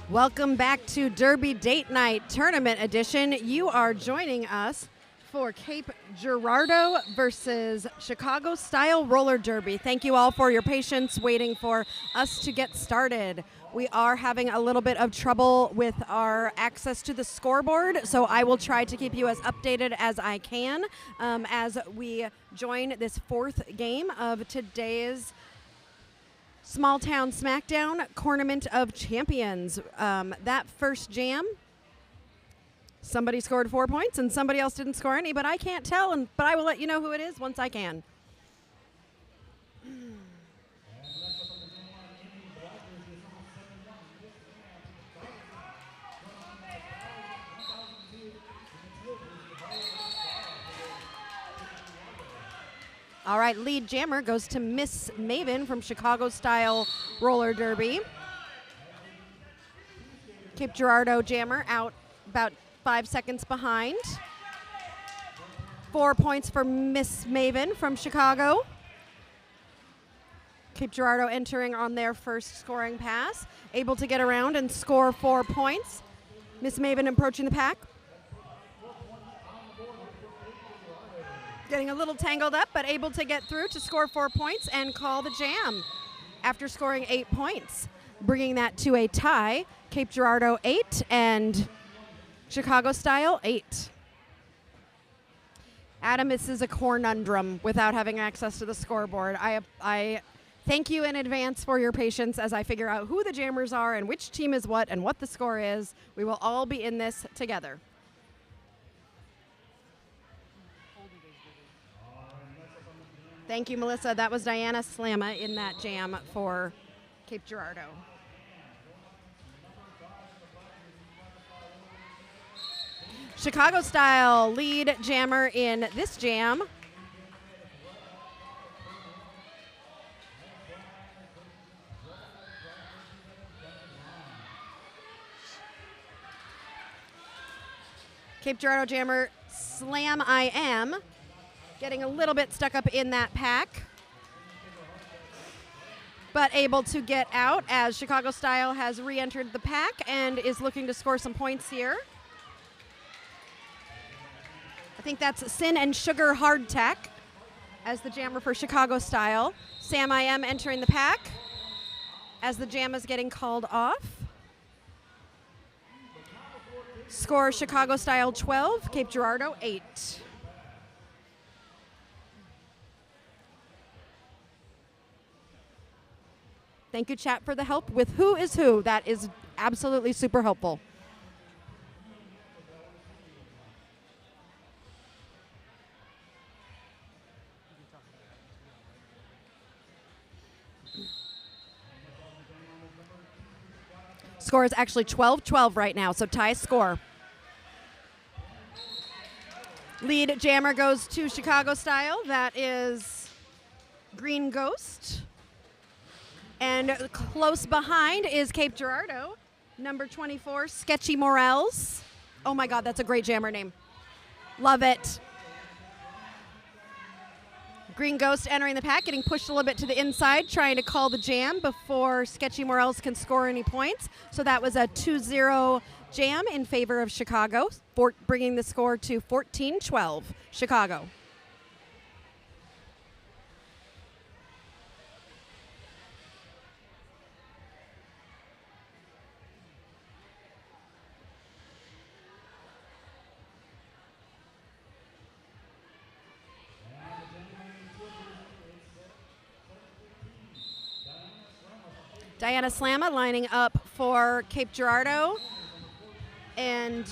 Welcome back to Derby Date Night Tournament Edition. You are joining us for Cape Girardeau versus Chicago Style Roller Derby. Thank you all for your patience waiting for us to get started. We are having a little bit of trouble with our access to the scoreboard, so I will try to keep you as updated as I can as we join this fourth game of today's Smalltown Smackdown Tournament of Champions. That first jam, somebody scored 4 points and somebody else didn't score any, but I can't tell, but I will let you know who it is once I can. All right, lead jammer goes to Miss Maven from Chicago Style Roller Derby. Cape Girardeau jammer out about 5 seconds behind. 4 points for Miss Maven from Chicago. Cape Girardeau entering on their first scoring pass, able to get around and score 4 points. Miss Maven approaching the pack. Getting a little tangled up, but able to get through to score 4 points and call the jam after scoring 8 points, bringing that to a tie. Cape Girardeau 8 and Chicago Style 8. Adam, this is a conundrum without having access to the scoreboard. I thank you in advance for your patience as I figure out who the jammers are and which team is what and what the score is. We will all be in this together. Thank you, Melissa. That was Diana Slamma in that jam for Cape Girardeau. Chicago Style lead jammer in this jam. Cape Girardeau jammer Slam I Am. Getting a little bit stuck up in that pack, but able to get out as Chicago Style has re-entered the pack and is looking to score some points here. I think that's Sin and Sugar Hardtack as the jammer for Chicago Style. Sam I Am entering the pack as the jam is getting called off. Score Chicago Style 12, Cape Girardeau 8. Thank you, chat, for the help with who is who. That is absolutely super helpful. Score is actually 12-12 right now, so tie score. Lead jammer goes to Chicago Style. That is Green Ghost. And close behind is Cape Girardeau, number 24, Sketchy Morels. Oh my God, that's a great jammer name. Love it. Green Ghost entering the pack, getting pushed a little bit to the inside, trying to call the jam before Sketchy Morels can score any points. So that was a 2-0 jam in favor of Chicago, bringing the score to 14-12, Chicago. Diana Slamma lining up for Cape Girardeau. And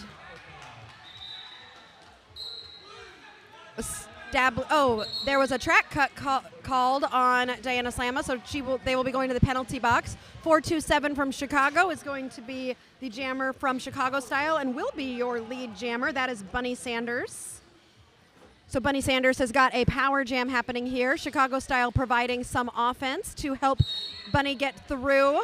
there was a track cut called on Diana Slamma, so they will be going to the penalty box. 427 from Chicago is going to be the jammer from Chicago Style and will be your lead jammer. That is Bunny Sanders. So Bunny Sanders has got a power jam happening here. Chicago Style providing some offense to help Bunny get through,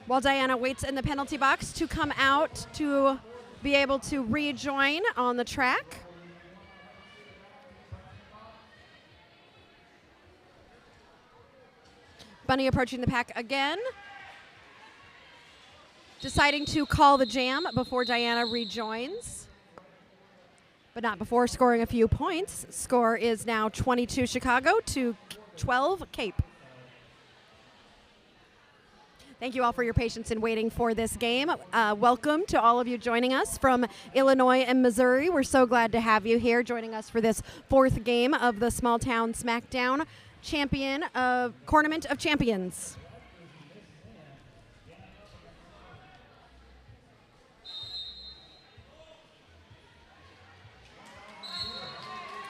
while Diana waits in the penalty box to come out to be able to rejoin on the track. Bunny approaching the pack again. deciding to call the jam before Diana rejoins, but not before scoring a few points. Score is now 22 Chicago to 12 Cape. Thank you all for your patience in waiting for this game. Welcome to all of you joining us from Illinois and Missouri. We're so glad to have you here joining us for this fourth game of the Smalltown Smackdown Tournament of Champions.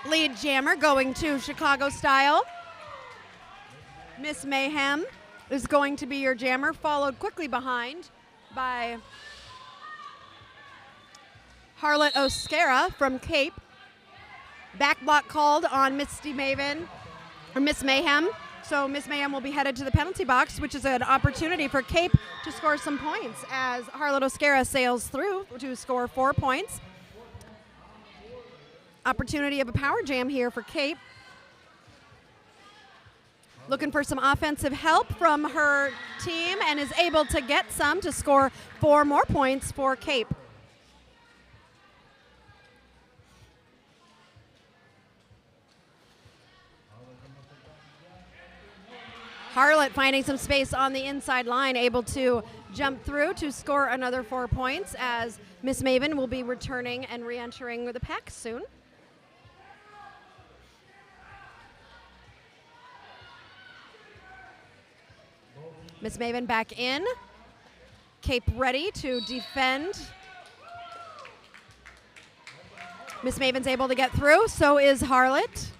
Lead jammer going to Chicago style. Miss Mayhem is going to be your jammer, followed quickly behind by Harlot Oscara from Cape. Back block called on Misty Maven, or Miss Mayhem. So Miss Mayhem will be headed to the penalty box, which is an opportunity for Cape to score some points as Harlot Oscara sails through to score 4 points. Opportunity of a power jam here for Cape. Looking for some offensive help from her team and is able to get some to score 4 more points for Cape. Harlot finding some space on the inside line, able to jump through to score another 4 points as Miss Maven will be returning and re-entering the pack soon. Miss Maven back in. Cape ready to defend. Miss Maven's able to get through, so is Harlot.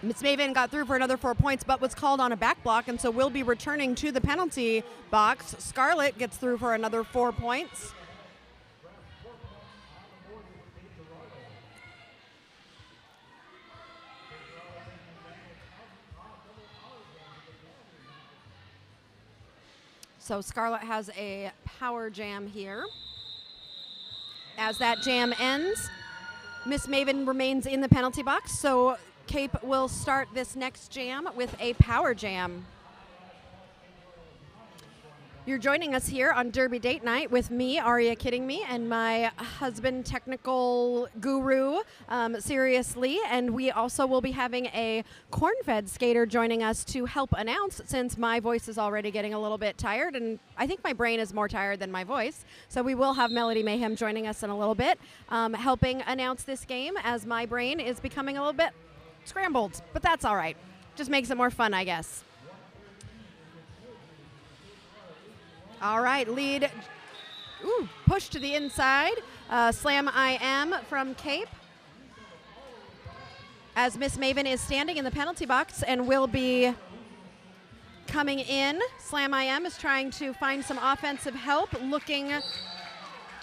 Miss Maven got through for another 4 points, but was called on a back block, and so will be returning to the penalty box. Scarlett gets through for another 4 points. So Scarlett has a power jam here. As that jam ends, Miss Maven remains in the penalty box, so Cape will start this next jam with a power jam. You're joining us here on Derby Date Night with me, Aria Kidding Me, and my husband, technical guru, Seriously. And we also will be having a corn-fed skater joining us to help announce, since my voice is already getting a little bit tired, and I think my brain is more tired than my voice. So we will have Melody Mayhem joining us in a little bit, helping announce this game as my brain is becoming a little bit scrambled, but that's all right. Just makes it more fun, I guess. All right, lead, push to the inside. Slam IM from Cape. As Miss Maven is standing in the penalty box and will be coming in. Slam IM is trying to find some offensive help, looking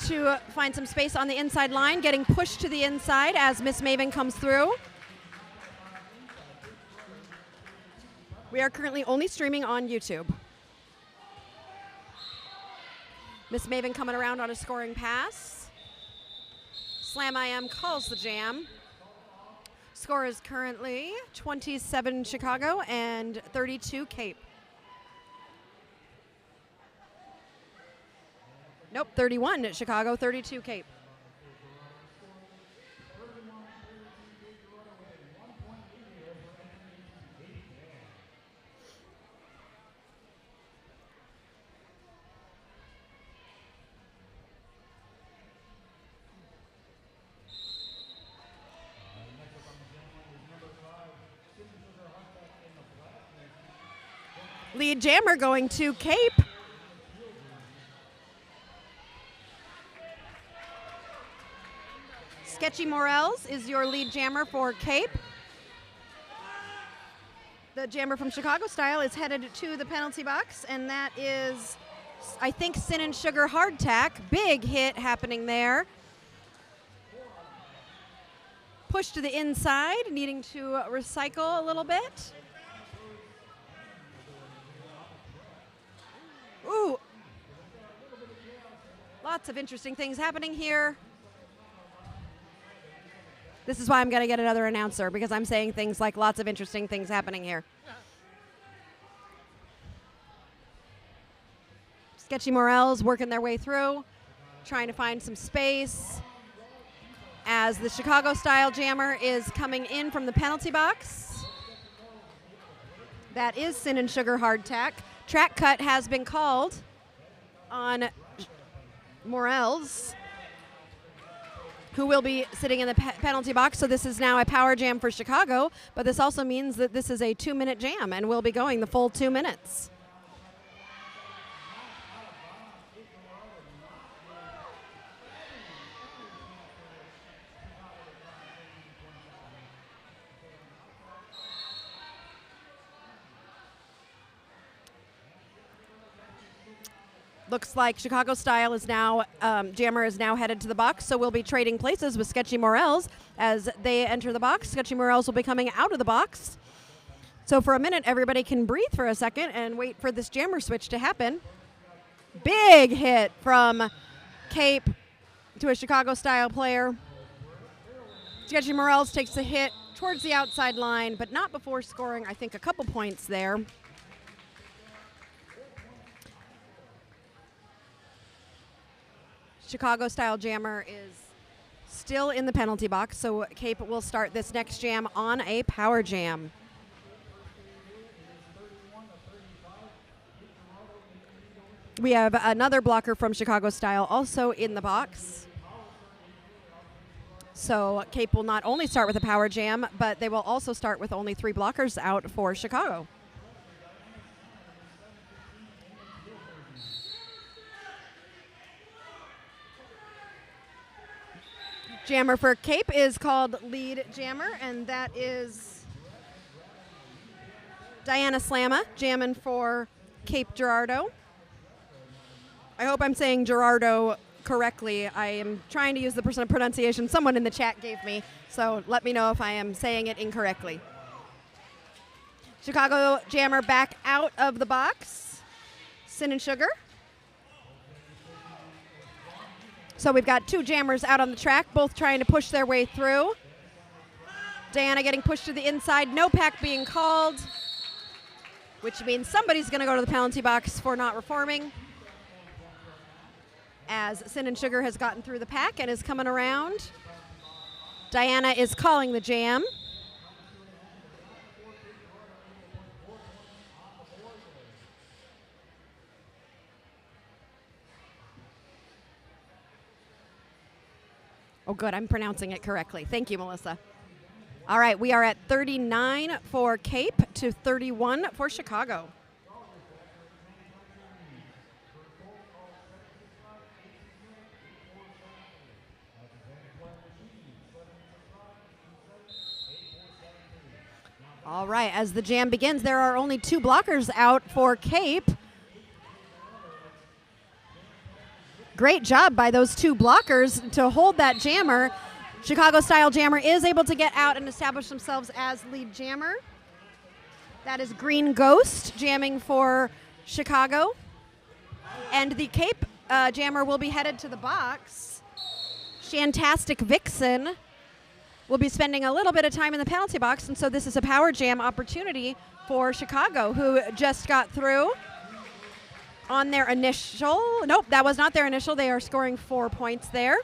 to find some space on the inside line, getting pushed to the inside as Miss Maven comes through. We are currently only streaming on YouTube. Miss Maven coming around on a scoring pass. Slam IM calls the jam. Score is currently 27 Chicago and 32 Cape. Nope, 31 at Chicago, 32 Cape. Lead jammer going to Cape. Sketchy Morels is your lead jammer for Cape. The jammer from Chicago Style is headed to the penalty box, and that is, I think, Sin and Sugar Hardtack. Big hit happening there. Push to the inside, needing to recycle a little bit. Ooh, Lots of interesting things happening here. This is why I'm going to get another announcer, because I'm saying things like lots of interesting things happening here. Sketchy Morels working their way through, trying to find some space as the Chicago-style jammer is coming in from the penalty box. That is Sin and Sugar hard tack. Track cut has been called on Morels, who will be sitting in the penalty box. So this is now a power jam for Chicago, but this also means that this is a 2-minute jam and will be going the full 2 minutes. Looks like Chicago Style is now, jammer is now headed to the box, so we'll be trading places with Sketchy Morels as they enter the box. Sketchy Morels will be coming out of the box. So for a minute, everybody can breathe for a second and wait for this jammer switch to happen. Big hit from Cape to a Chicago Style player. Sketchy Morels takes a hit towards the outside line, but not before scoring, I think, a couple points there. Chicago-style jammer is still in the penalty box, so Cape will start this next jam on a power jam. We have another blocker from Chicago-style also in the box. So Cape will not only start with a power jam, but they will also start with only 3 blockers out for Chicago. Jammer for Cape is called lead jammer, and that is Diana Slamma jamming for Cape Girardeau. I hope I'm saying Girardeau correctly. I am trying to use the pronunciation someone in the chat gave me, so let me know if I am saying it incorrectly. Chicago jammer back out of the box. Sin and Sugar. So we've got 2 jammers out on the track, both trying to push their way through. Diana getting pushed to the inside, no pack being called, which means somebody's going to go to the penalty box for not reforming, as Sin and Sugar has gotten through the pack and is coming around. Diana is calling the jam. Oh, good. I'm pronouncing it correctly. Thank you, Melissa. All right, we are at 39 for Cape to 31 for Chicago. All right, as the jam begins, there are only 2 blockers out for Cape. Great job by those 2 blockers to hold that jammer. Chicago-style jammer is able to get out and establish themselves as lead jammer. That is Green Ghost jamming for Chicago. And the Cape jammer will be headed to the box. Shantastic Vixen will be spending a little bit of time in the penalty box, and so this is a power jam opportunity for Chicago, who just got through on their initial. Nope, that was not their initial. They are scoring 4 points there,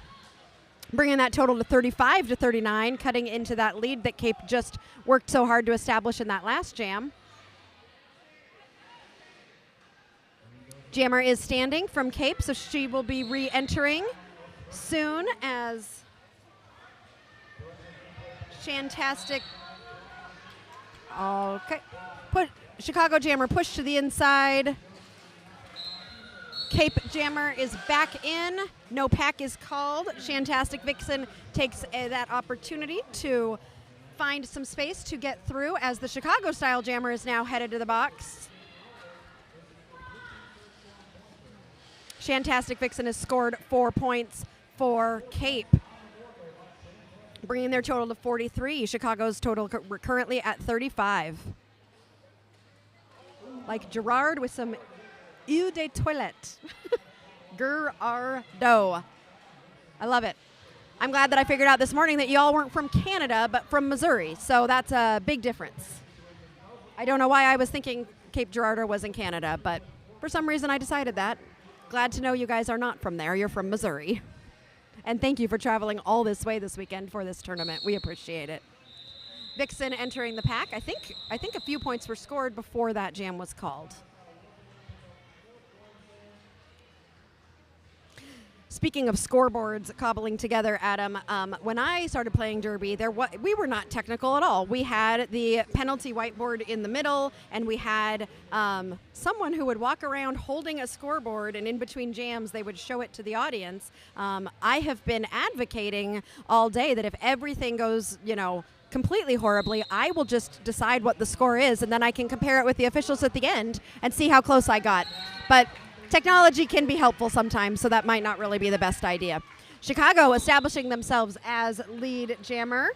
bringing that total to 35 to 39, cutting into that lead that Cape just worked so hard to establish in that last jam. Jammer is standing from Cape, so she will be re-entering soon as Shantastic. Okay. Chicago jammer pushed to the inside. Cape jammer is back in. No pack is called. Shantastic Vixen takes that opportunity to find some space to get through as the Chicago-style jammer is now headed to the box. Shantastic Vixen has scored 4 points for Cape, bringing their total to 43. Chicago's total currently at 35. Like Gerard with some eau de toilette. Girardeau. I love it. I'm glad that I figured out this morning that y'all weren't from Canada, but from Missouri. So that's a big difference. I don't know why I was thinking Cape Girardeau was in Canada, but for some reason I decided that. Glad to know you guys are not from there. You're from Missouri. And thank you for traveling all this way this weekend for this tournament. We appreciate it. Vixen entering the pack. I think a few points were scored before that jam was called. Speaking of scoreboards cobbling together, Adam, when I started playing Derby, we were not technical at all. We had the penalty whiteboard in the middle, and we had someone who would walk around holding a scoreboard, and in between jams, they would show it to the audience. I have been advocating all day that if everything goes, completely horribly, I will just decide what the score is, and then I can compare it with the officials at the end and see how close I got. But technology can be helpful sometimes, so that might not really be the best idea. Chicago establishing themselves as lead jammer.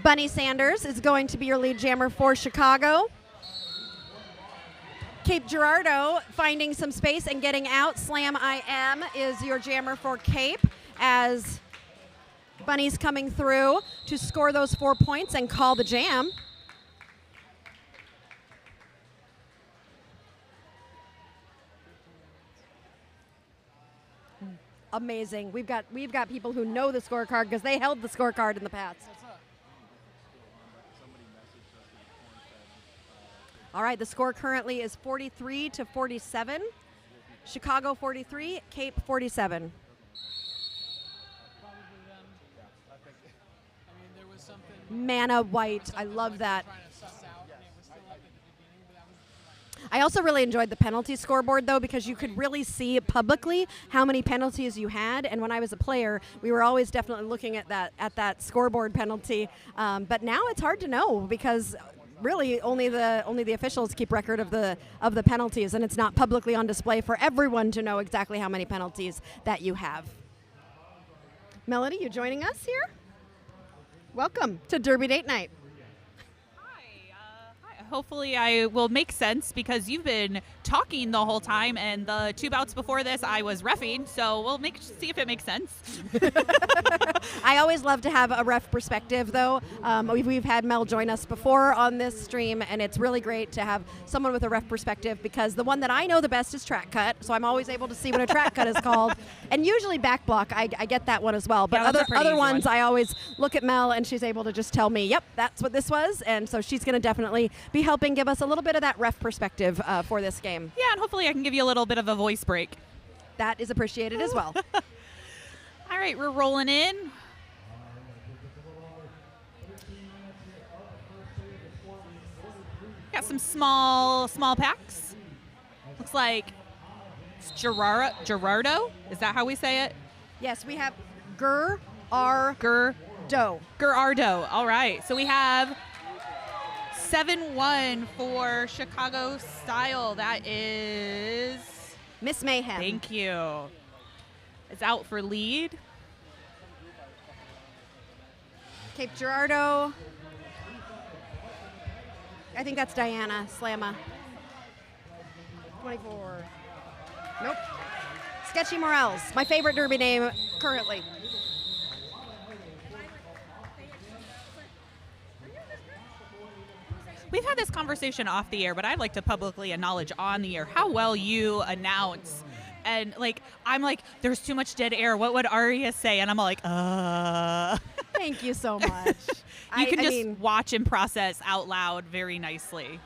Bunny Sanders is going to be your lead jammer for Chicago. Cape Girardeau finding some space and getting out. Slam I Am is your jammer for Cape as Bunny's coming through to score those 4 points and call the jam. Amazing. We've got people who know the scorecard because they held the scorecard in the past. All right, the score currently is 43-47. Chicago 43, Cape 47. Mana white. I love that. I also really enjoyed the penalty scoreboard, though, because you could really see publicly how many penalties you had. And when I was a player, we were always definitely looking at that scoreboard penalty. But now it's hard to know because really only the officials keep record of the penalties, and it's not publicly on display for everyone to know exactly how many penalties that you have. Melody, you joining us here? Welcome to Derby Date Night. Hopefully I will make sense because you've been talking the whole time, and the 2 bouts before this I was reffing, so we'll see if it makes sense. I always love to have a ref perspective, though. We've had Mel join us before on this stream, and it's really great to have someone with a ref perspective because the one that I know the best is track cut, so I'm always able to see what a track cut is called. And usually back block, I get that one as well. But yeah, other ones, I always look at Mel, and she's able to just tell me, yep, that's what this was. And so she's going to definitely be helping give us a little bit of that ref perspective for this game. Yeah, and hopefully I can give you a little bit of a voice break. That is appreciated as well. All right, we're rolling in. Got some small packs. Looks like it's Girardeau. Is that how we say it? Yes, we have Girardeau. Girardeau. All right. So we have 7-1 for Chicago style. That is Miss Mayhem. Thank you. It's out for lead. Cape Girardeau. I think that's Diana Slamma. 24. Nope. Sketchy Morels, my favorite Derby name currently. We've had this conversation off the air, but I'd like to publicly acknowledge on the air how well you announce. And I'm like, there's too much dead air. What would Aria say? And I'm like, Thank you so much. You can just watch and process out loud very nicely.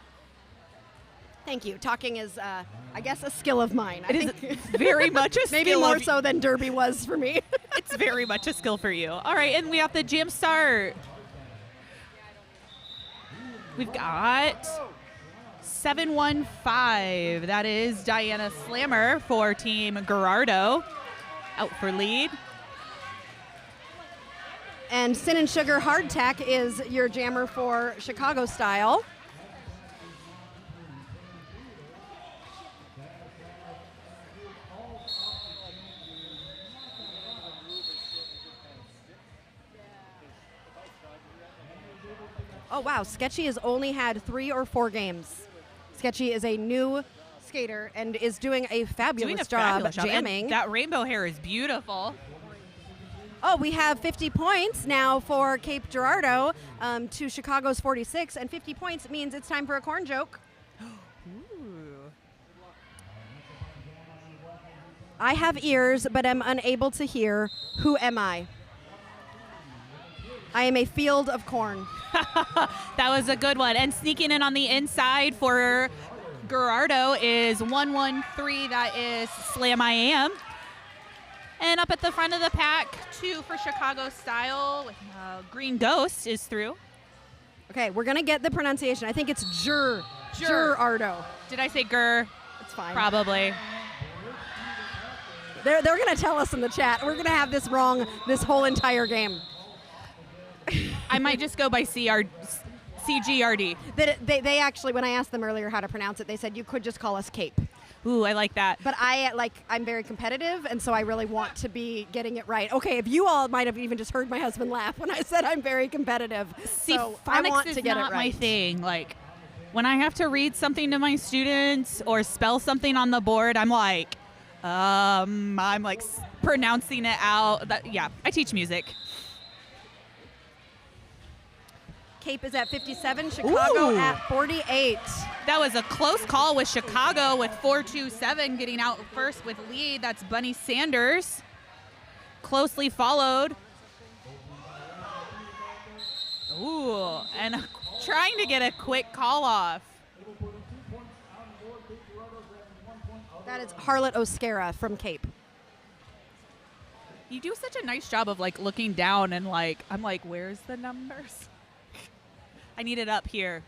Thank you. Talking is, I guess, a skill of mine. It is very much a skill. Maybe more so than Derby was for me. It's very much a skill for you. All right, and we have the jam start. We've got 7-1-5. That is Diana Slammer for Team Girardeau. Out for lead. And Sin and Sugar Hardtack is your jammer for Chicago style. Oh, wow. Sketchy has only had 3 or 4 games. Sketchy is a new skater and is doing a fabulous job jamming. And that rainbow hair is beautiful. Oh, we have 50 points now for Cape Girardeau to Chicago's 46, and 50 points means it's time for a corn joke. Ooh. I have ears, but am unable to hear. Who am I? I am a field of corn. That was a good one. And sneaking in on the inside for Girardeau is 113. That is Slam I Am. And up at the front of the pack, 2 for Chicago Style. Green Ghost is through. Okay, we're going to get the pronunciation. I think it's Girardeau. Did I say Gur? It's fine. Probably. They're going to tell us in the chat. We're going to have this wrong this whole entire game. I might just go by CGRD. They actually, when I asked them earlier how to pronounce it, they said you could just call us Cape. Ooh, I like that. But I'm very competitive, and so I really want to be getting it right. Okay, if you all might have even just heard my husband laugh when I said I'm very competitive. See, so I want phonics to is get not it right. my thing. Like, when I have to read something to my students or spell something on the board, I'm like pronouncing it out. Yeah, I teach music. Cape is at 57, Chicago Ooh. at 48. That was a close call with Chicago with 4-2-7 getting out first with lead. That's Bunny Sanders. Closely followed. Ooh, and trying to get a quick call off. That is Harlot Oscara from Cape. You do such a nice job of like looking down and like, I'm like, where's the numbers? I need it up here.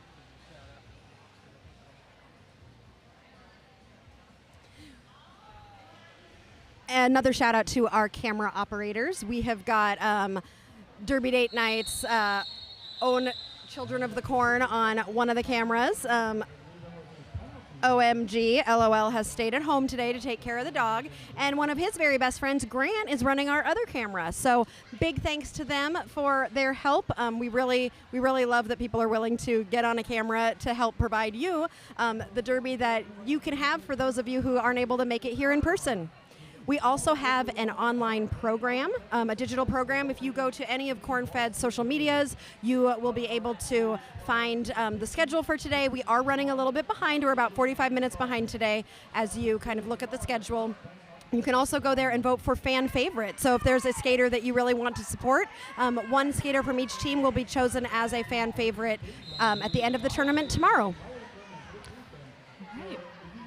Another shout out to our camera operators. We have got Derby Date Night's own Children of the Corn on one of the cameras. OMG, LOL has stayed at home today to take care of the dog. And one of his very best friends, Grant, is running our other camera. So big thanks to them for their help. We really love that people are willing to get on a camera to help provide you the Derby that you can have for those of you who aren't able to make it here in person. We also have an online program, a digital program. If you go to any of CornFed's social medias, you will be able to find the schedule for today. We are running a little bit behind. We're about 45 minutes behind today as you kind of look at the schedule. You can also go there and vote for fan favorite. So if there's a skater that you really want to support, one skater from each team will be chosen as a fan favorite at the end of the tournament tomorrow.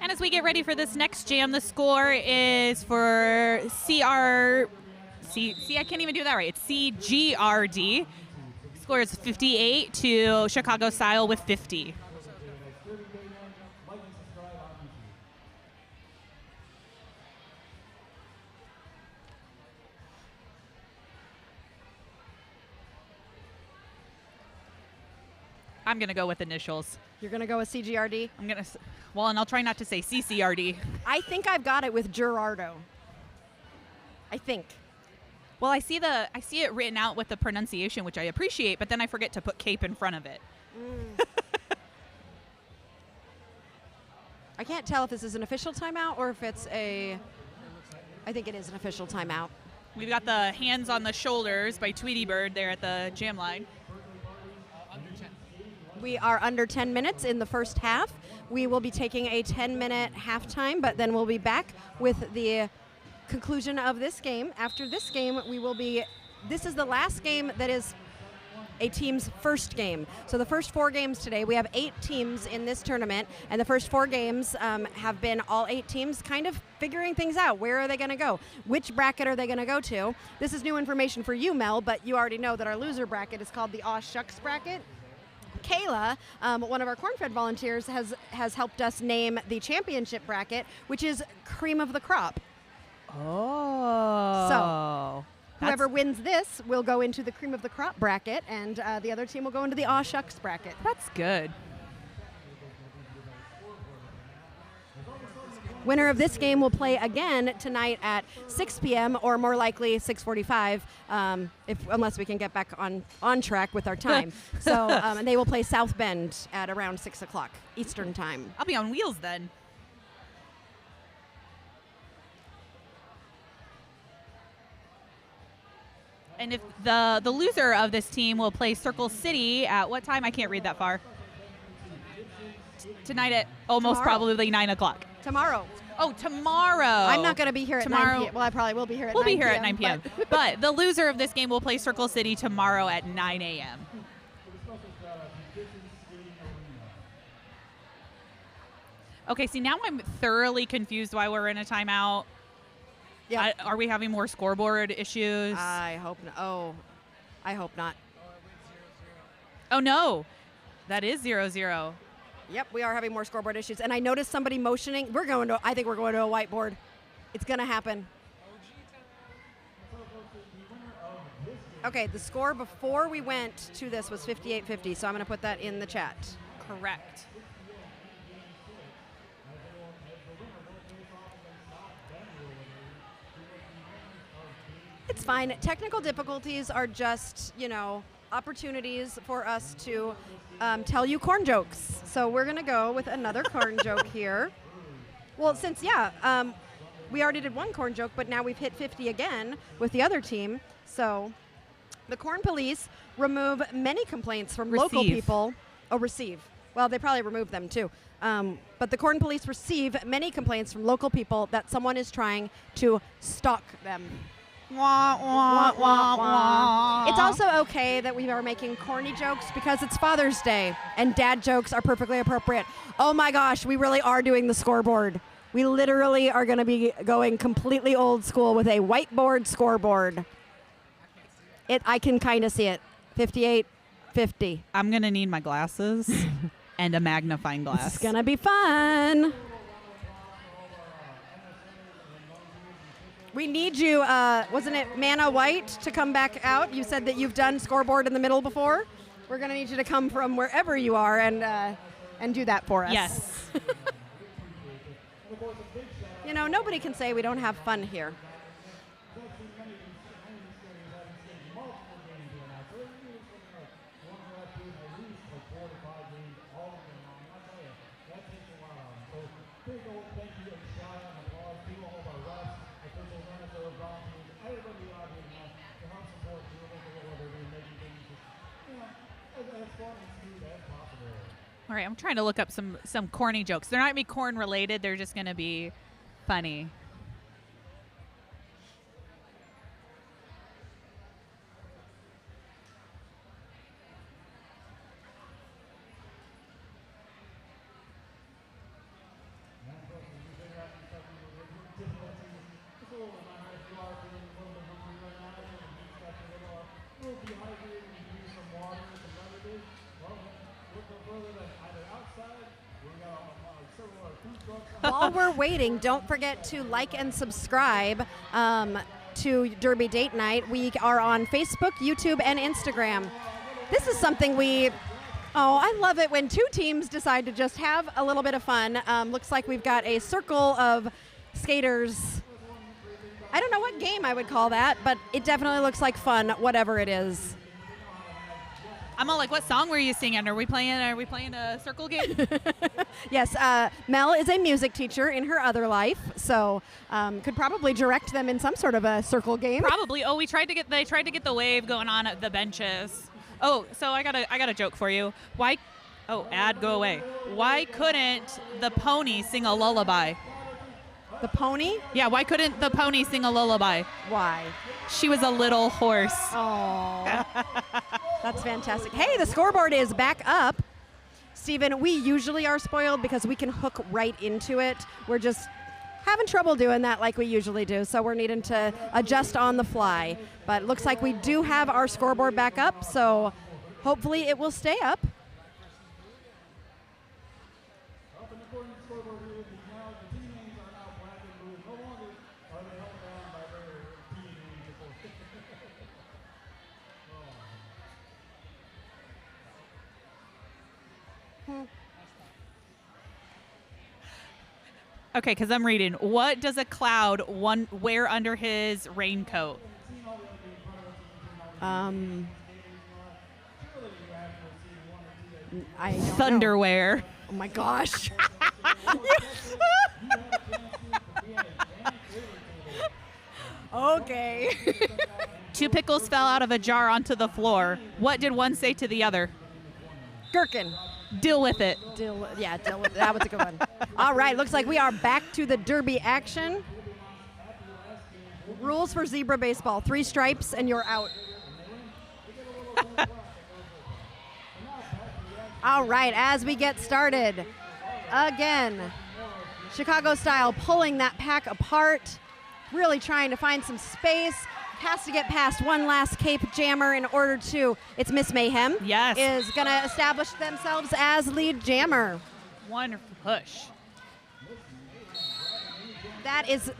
And as we get ready for this next jam, the score is for I can't even do that right. It's CGRD. Score is 58 to Chicago Style with 50. I'm going to go with initials. You're going to go with CGRD? And I'll try not to say CCRD. I think I've got it with Girardeau. I think. Well, I see it written out with the pronunciation, which I appreciate, but then I forget to put Cape in front of it. I can't tell if this is an official timeout or if it's I think it is an official timeout. We've got the hands on the shoulders by Tweety Bird there at the jam line. We are under 10 minutes in the first half. We will be taking a 10-minute halftime, but then we'll be back with the conclusion of this game. After this game, this is the last game that is a team's first game. So the first 4 games today, we have 8 teams in this tournament, and the first 4 games have been all 8 teams kind of figuring things out. Where are they going to go? Which bracket are they going to go to? This is new information for you, Mel, but you already know that our loser bracket is called the Aw Shucks bracket. Kayla, one of our CornFed volunteers, has helped us name the championship bracket, which is cream of the crop. Oh. So whoever wins this will go into the cream of the crop bracket, and the other team will go into the Aw Shucks bracket. That's good. Winner of this game will play again tonight at 6 p.m. or more likely 6:45, unless we can get back on track with our time. So, and they will play South Bend at around 6 o'clock Eastern time. I'll be on wheels then. And if the loser of this team will play Circle City at what time? I can't read that far. Tonight at almost probably 9 o'clock. Tomorrow. Oh, tomorrow. I'm not going to be here at 9 p.m. Well, I probably will be here at 9 p.m. We'll be here at 9 p.m. But the loser of this game will play Circle City tomorrow at 9 a.m. Okay, see, now I'm thoroughly confused why we're in a timeout. Yeah. Are we having more scoreboard issues? I hope not. Oh, I hope not. Oh, no. That is 0-0. Yep, we are having more scoreboard issues. And I noticed somebody motioning. I think we're going to a whiteboard. It's going to happen. Okay, the score before we went to this was 58-50, so I'm going to put that in the chat. Correct. It's fine. Technical difficulties are just, opportunities for us to tell you corn jokes. So we're going to go with another corn joke here. Well, since, we already did one corn joke, but now we've hit 50 again with the other team. So the corn police remove many complaints from local people. Oh, receive. Well, they probably remove them too. But the corn police receive many complaints from local people that someone is trying to stalk them. Wah, wah, wah, wah. It's also okay that we are making corny jokes because it's Father's Day and dad jokes are perfectly appropriate. Oh my gosh, we really are doing the scoreboard. We literally are going to be going completely old school with a whiteboard scoreboard. I can kind of see it. 58-50. I'm going to need my glasses and a magnifying glass. It's going to be fun. We need you, wasn't it Manna White, to come back out? You said that you've done scoreboard in the middle before. We're going to need you to come from wherever you are and do that for us. Yes. Nobody can say we don't have fun here. All right, I'm trying to look up some corny jokes. They're not going to be corn related. They're just going to be funny. While we're waiting, don't forget to like and subscribe to Derby Date Night. We are on Facebook, YouTube, and Instagram. This is something I love it when two teams decide to just have a little bit of fun. Looks like we've got a circle of skaters. I don't know what game I would call that, but it definitely looks like fun, whatever it is. I'm all like, what song were you singing? Are we playing a circle game? Yes, Mel is a music teacher in her other life, so could probably direct them in some sort of a circle game. Probably. Oh, they tried to get the wave going on at the benches. Oh, so I got a joke for you. Why? Oh, ad, go away. Why couldn't the pony sing a lullaby? The pony? Yeah, why couldn't the pony sing a lullaby? Why? She was a little horse. Oh, that's fantastic. Hey, the scoreboard is back up. Steven, we usually are spoiled because we can hook right into it. We're just having trouble doing that like we usually do, so we're needing to adjust on the fly. But it looks like we do have our scoreboard back up, so hopefully it will stay up. Okay, because I'm reading. What does a cloud wear under his raincoat? Thunderwear. Oh my gosh. Okay. 2 pickles fell out of a jar onto the floor. What did one say to the other? Gherkin. Deal with it. Deal with it. That was a good one. All right, looks like we are back to the Derby action. Rules for zebra baseball: 3 stripes and you're out. All right, as we get started, again, Chicago style pulling that pack apart, really trying to find some space. Has to get past one last Cape jammer in order to, it's Miss Mayhem. Yes. Is going to establish themselves as lead jammer. Wonderful push. That is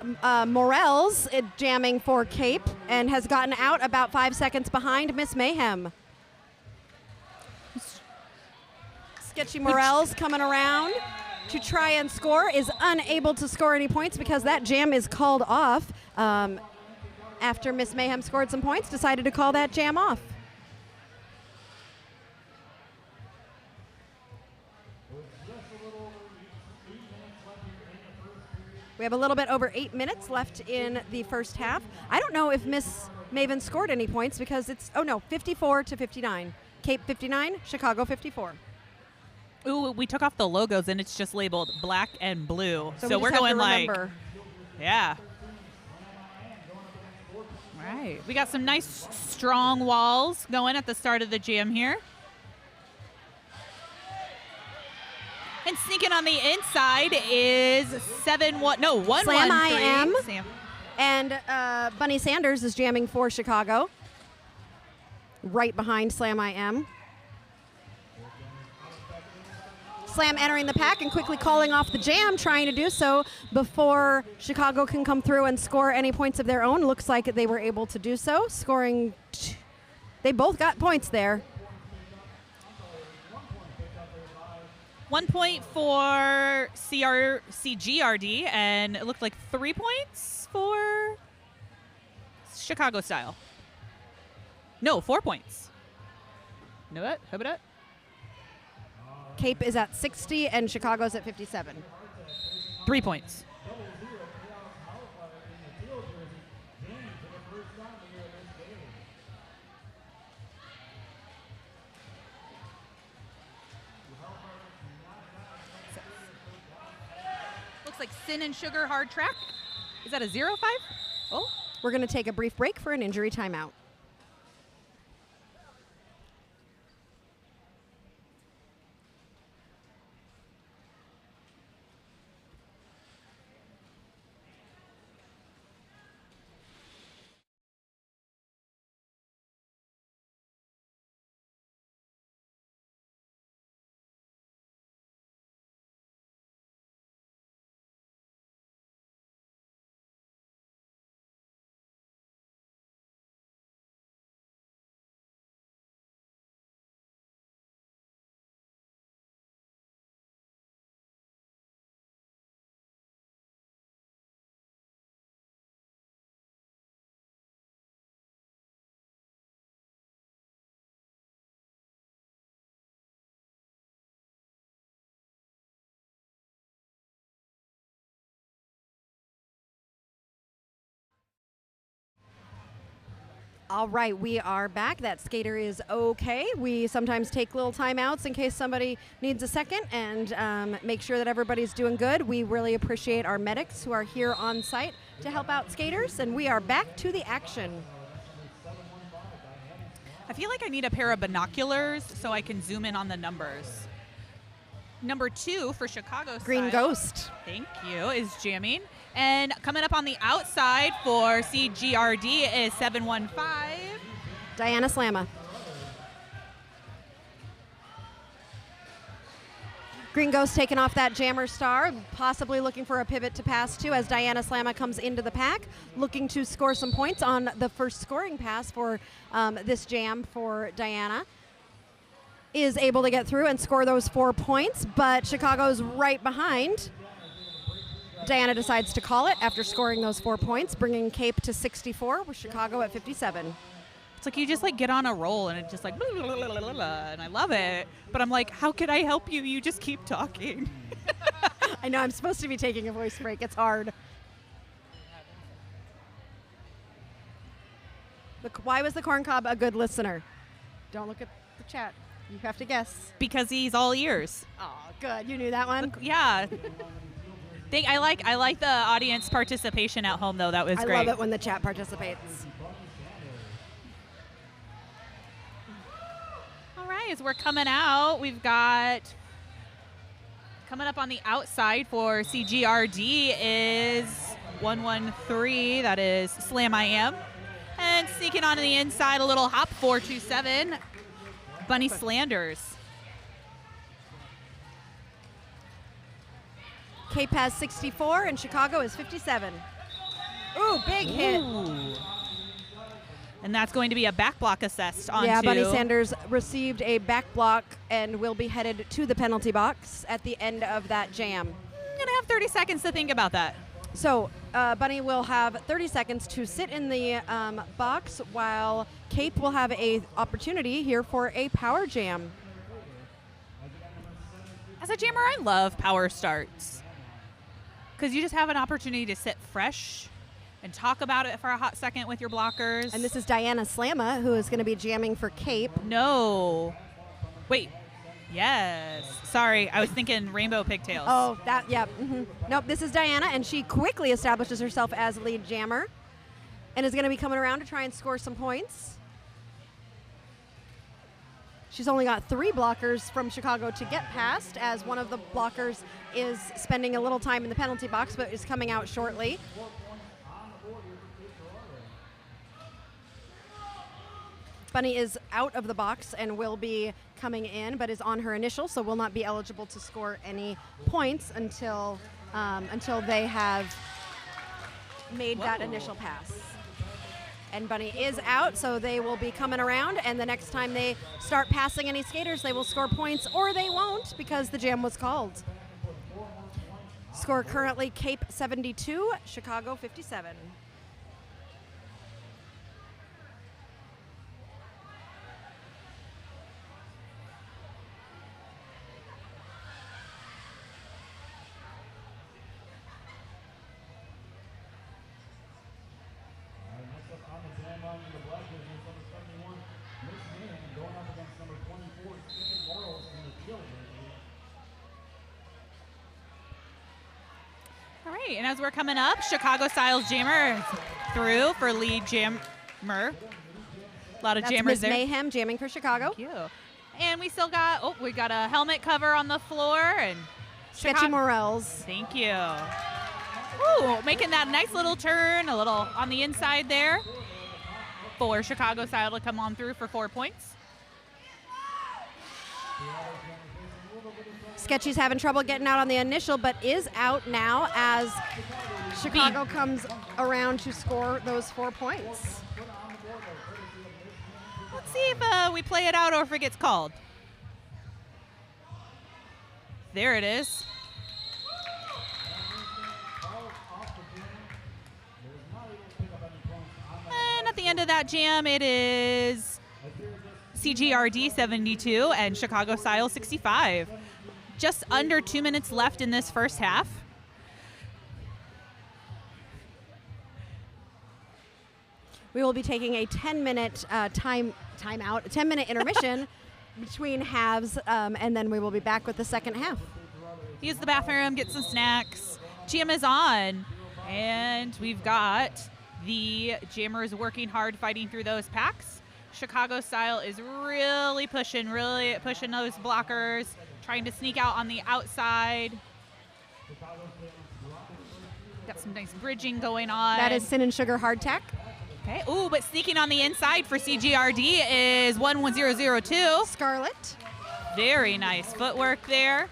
Morels jamming for Cape and has gotten out about 5 seconds behind Miss Mayhem. Sketchy Morels coming around to try and score, is unable to score any points because that jam is called off. After Miss Mayhem scored some points, decided to call that jam off. We have a little bit over 8 minutes left in the first half. I don't know if Miss Maven scored any points because it's, 54 to 59. Cape 59, Chicago 54. Ooh, we took off the logos and it's just labeled black and blue. So we're just have going to like, remember. yeah. All right, we got some nice strong walls going at the start of the jam here. And sneaking on the inside is 1-1-3. Slam I Am. Sam. And Bunny Sanders is jamming for Chicago. Right behind Slam I Am. Slam entering the pack and quickly calling off the jam, trying to do so before Chicago can come through and score any points of their own. Looks like they were able to do so, scoring. They both got points there. 1 point for CGRD, and it looked like 3 points for Chicago style. No, 4 points. Know that? How about that? Cape is at 60 and Chicago's at 57. 3 points. Looks like Sin and Sugar hard track. Is that a 0-5? Oh. We're going to take a brief break for an injury timeout. All right, we are back. That skater is okay. We sometimes take little timeouts in case somebody needs a second and make sure that everybody's doing good. We really appreciate our medics who are here on site to help out skaters, and we are back to the action. I feel like I need a pair of binoculars so I can zoom in on the numbers. Number 2 for Chicago Green style. Ghost. Thank you, is jamming. And coming up on the outside for CGRD is 715. Diana Slamma. Green Ghost taking off that jammer star, possibly looking for a pivot to pass to as Diana Slamma comes into the pack, looking to score some points on the first scoring pass for this jam for Diana. Is able to get through and score those 4 points, but Chicago's right behind. Diana decides to call it after scoring those 4 points, bringing Cape to 64 with Chicago at 57. It's like you just like get on a roll and it's just like, blah, blah, blah, blah, blah, and I love it. But I'm like, how can I help you? You just keep talking. I know, I'm supposed to be taking a voice break. It's hard. Why was the corn cob a good listener? Don't look at the chat. You have to guess. Because he's all ears. Oh, good. You knew that one? Yeah. I like the audience participation at home, though. That was great. I love it when the chat participates. All right, as we're coming out, we've got coming up on the outside for CGRD is 113. That is Slam I Am. And sneaking on the inside, a little hop, 427, Bunny Slanders. Cape has 64 and Chicago is 57. Ooh, big hit. Ooh. And that's going to be a back block assessed onto. Yeah, Bunny Sanders received a back block and will be headed to the penalty box at the end of that jam. I'm going to have 30 seconds to think about that. So Bunny will have 30 seconds to sit in the box while Cape will have a opportunity here for a power jam. As a jammer, I love power starts because you just have an opportunity to sit fresh and talk about it for a hot second with your blockers. And this is Diana Slamma, who is going to be jamming for Cape. No. Wait. Yes. Sorry, I was thinking rainbow pigtails. Oh, that, yeah. Mm-hmm. Nope, this is Diana, and she quickly establishes herself as lead jammer and is going to be coming around to try and score some points. She's only got 3 blockers from Chicago to get past, as one of the blockers is spending a little time in the penalty box but is coming out shortly. Bunny is out of the box and will be coming in, but is on her initial, so will not be eligible to score any points until they have made that initial pass. And Bunny is out, so they will be coming around, and the next time they start passing any skaters, they will score points, or they won't because the jam was called. Score currently Cape 72, Chicago 57. All right, and as we're coming up, Chicago Styles Jammer through for lead jammer. A lot of That's jammers Ms. there. Mayhem jamming for Chicago. Thank you. And we still got, we got a helmet cover on the floor. And Sketchy Morels. Thank you. Ooh, making that nice little turn, a little on the inside there for Chicago Style to come on through for 4 points. Sketchy's having trouble getting out on the initial, but is out now as Chicago comes around to score those 4 points. Let's see if we play it out or if it gets called. There it is. And at the end of that jam, it is CGRD 72 and Chicago Style 65. Just under 2 minutes left in this first half. We will be taking a 10-minute timeout, a 10-minute intermission between halves, and then we will be back with the second half. Use the bathroom, get some snacks. Jam is on. And we've got the jammers working hard, fighting through those packs. Chicago Style is really pushing those blockers, trying to sneak out on the outside. Got some nice bridging going on. That is Sin and Sugar Hardtack. Okay. Ooh, but sneaking on the inside for CGRD is 11002. Scarlet. Very nice footwork there.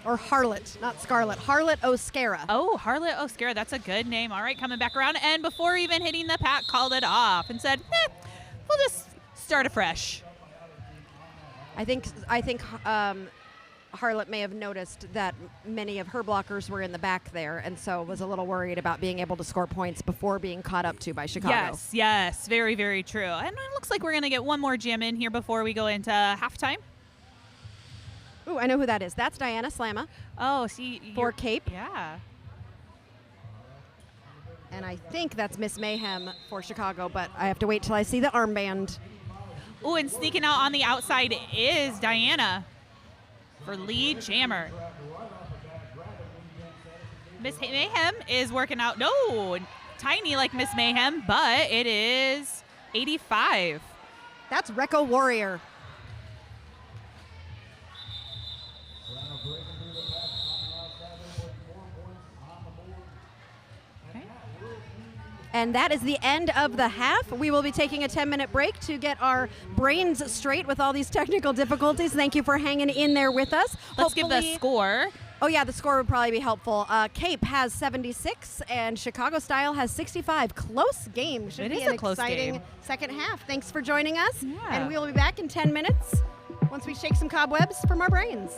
Or Harlot, not Scarlet. Harlot Oscara. Oh, Harlot Oscara. That's a good name. All right, coming back around. And before even hitting the pack, called it off and said, we'll just start afresh. I think Harlot may have noticed that many of her blockers were in the back there, and so was a little worried about being able to score points before being caught up to by Chicago. Yes, very, very true. And it looks like we're going to get one more jam in here before we go into halftime. Ooh, I know who that is. That's Diana Slamma. Oh, see. For Cape. Yeah. And I think that's Miss Mayhem for Chicago, but I have to wait till I see the armband. Ooh, and sneaking out on the outside is Diana for lead jammer. Miss Mayhem is working out. No, tiny like Miss Mayhem, but it is 85. That's Recco Warrior. And that is the end of the half. We will be taking a 10-minute break to get our brains straight with all these technical difficulties. Thank you for hanging in there with us. Let's give the score. Oh, yeah, the score would probably be helpful. Cape has 76, and Chicago Style has 65. Close game. Should be an exciting second half. Thanks for joining us. Yeah. And we will be back in 10 minutes once we shake some cobwebs from our brains.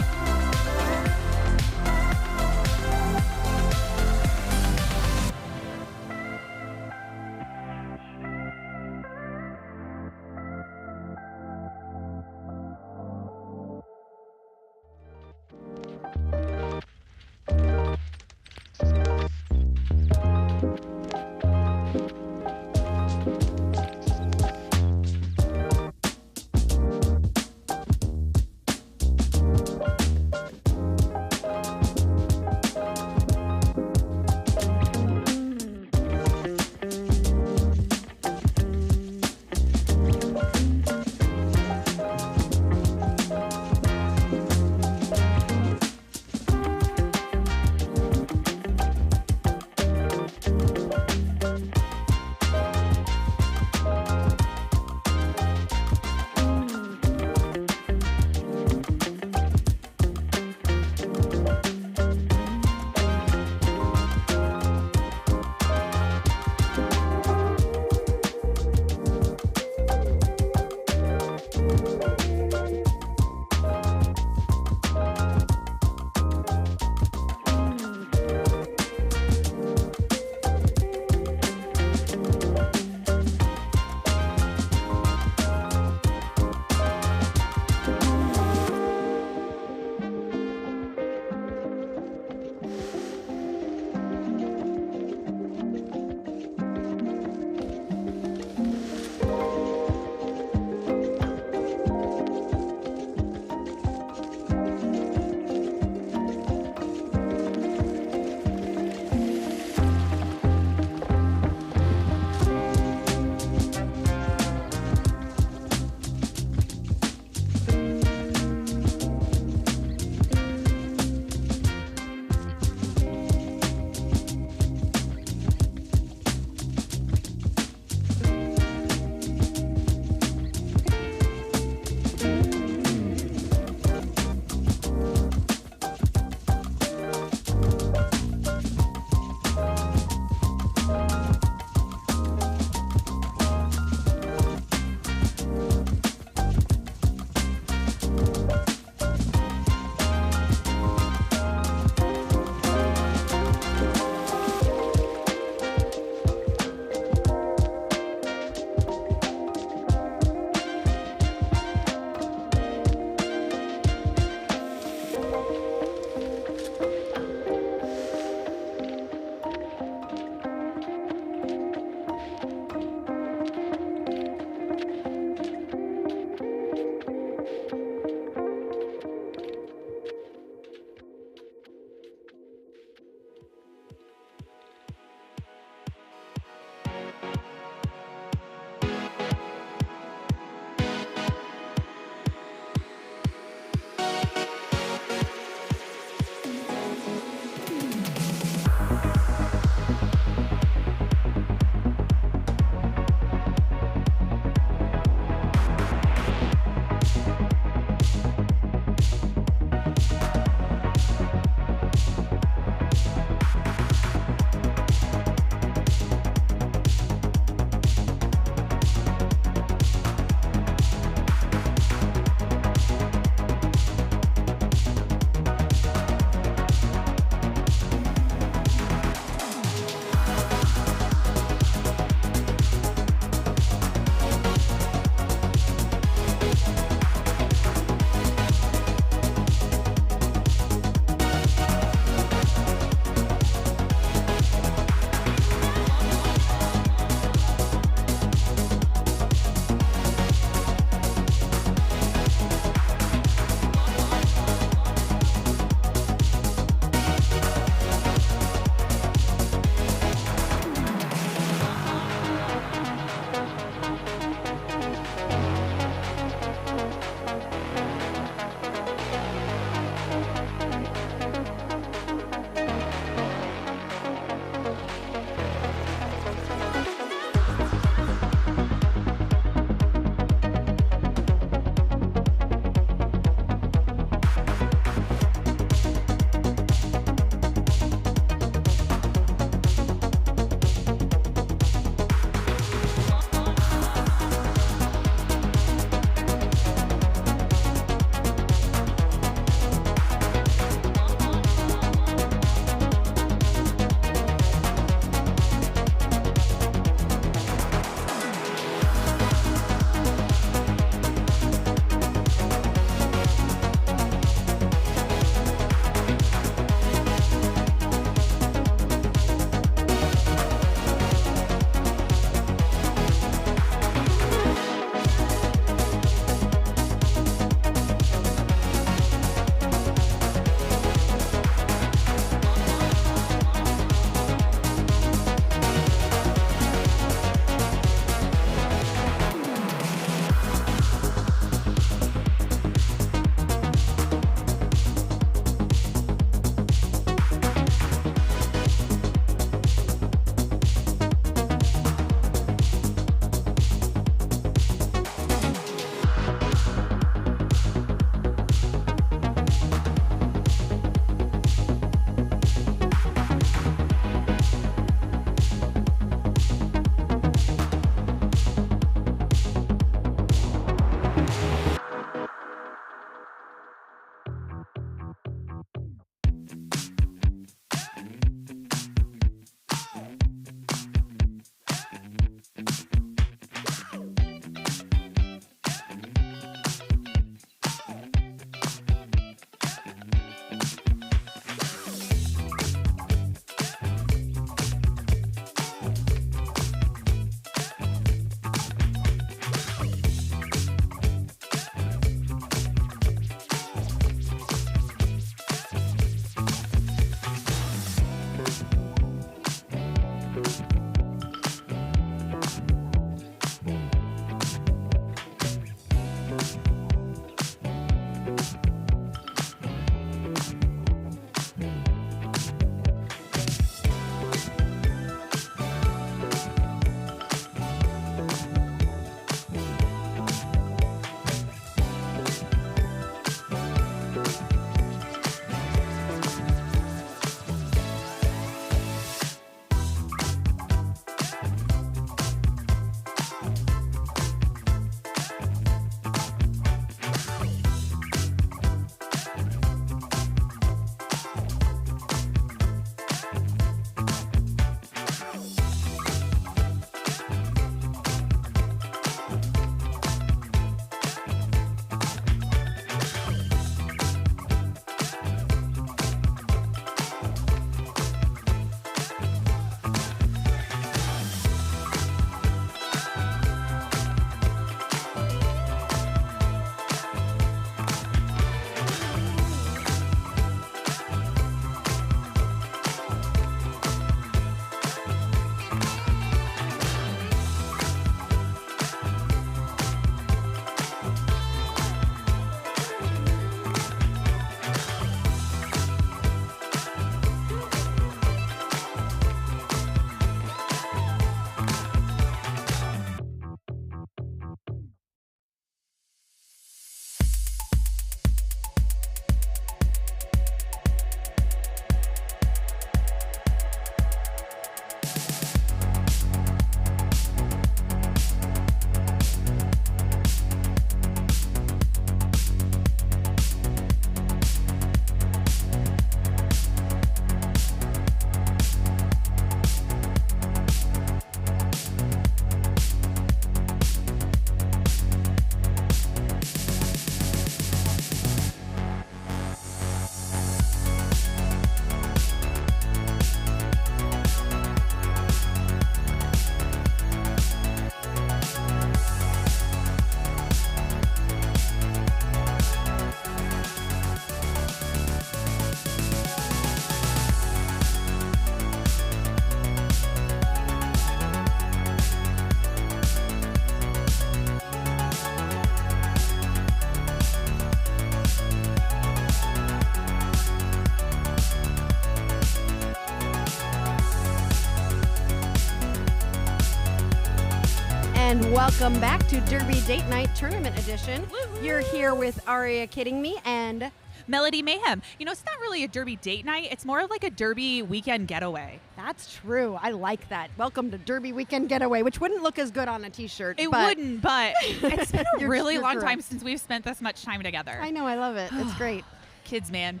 And welcome back to Derby Date Night Tournament Edition. Woo-hoo. You're here with Aria Kidding Me and Melody Mayhem. You know, it's not really a Derby date night. It's more like a Derby weekend getaway. that's true. I like that. Welcome to Derby Weekend Getaway, which wouldn't look as good on a t-shirt. It but wouldn't, but it's been a really you're long correct. time since we've spent this much time together. I know, I love it. It's great. Kids, man.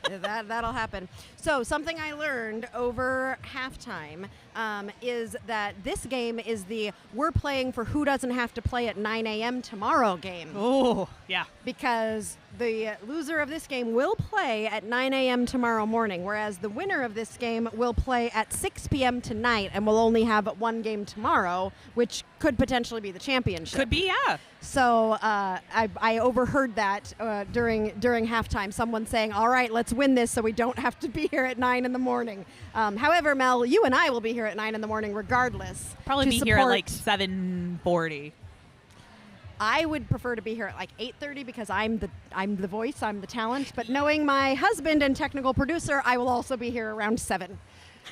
That'll happen. So something I learned over halftime is that this game is the we're playing for who doesn't have to play at 9 a.m. tomorrow game. Oh, yeah. Because the loser of this game will play at 9 a.m. tomorrow morning, whereas the winner of this game will play at 6 p.m. tonight and will only have one game tomorrow, which could potentially be the championship. Could be, yeah. So I overheard that during halftime, someone saying, all right, let's win this so we don't have to be here at 9 in the morning. However, Mel, you and I will be here at 9 in the morning regardless. Probably to be here at support- like 7:40. I would prefer to be here at like 8:30 because I'm the voice, I'm the talent. But knowing my husband and technical producer, I will also be here around 7.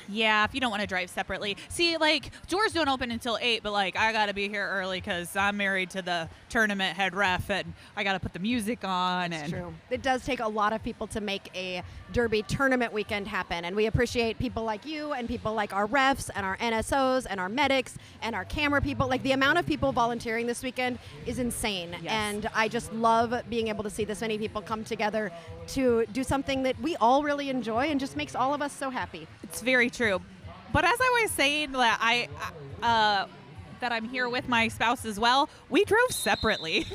Yeah, if you don't want to drive separately. See, like, doors don't open until 8, but, like, I got to be here early because I'm married to the tournament head ref, and I got to put the music on. It's and true. It does take a lot of people to make a Derby tournament weekend happen, and we appreciate people like you and people like our refs and our NSOs and our medics and our camera people. Like, the amount of people volunteering this weekend is insane, Yes. and I just love being able to see this many people come together to do something that we all really enjoy and just makes all of us so happy. It's very true. But as I was saying, that I'm here with my spouse as well, we drove separately.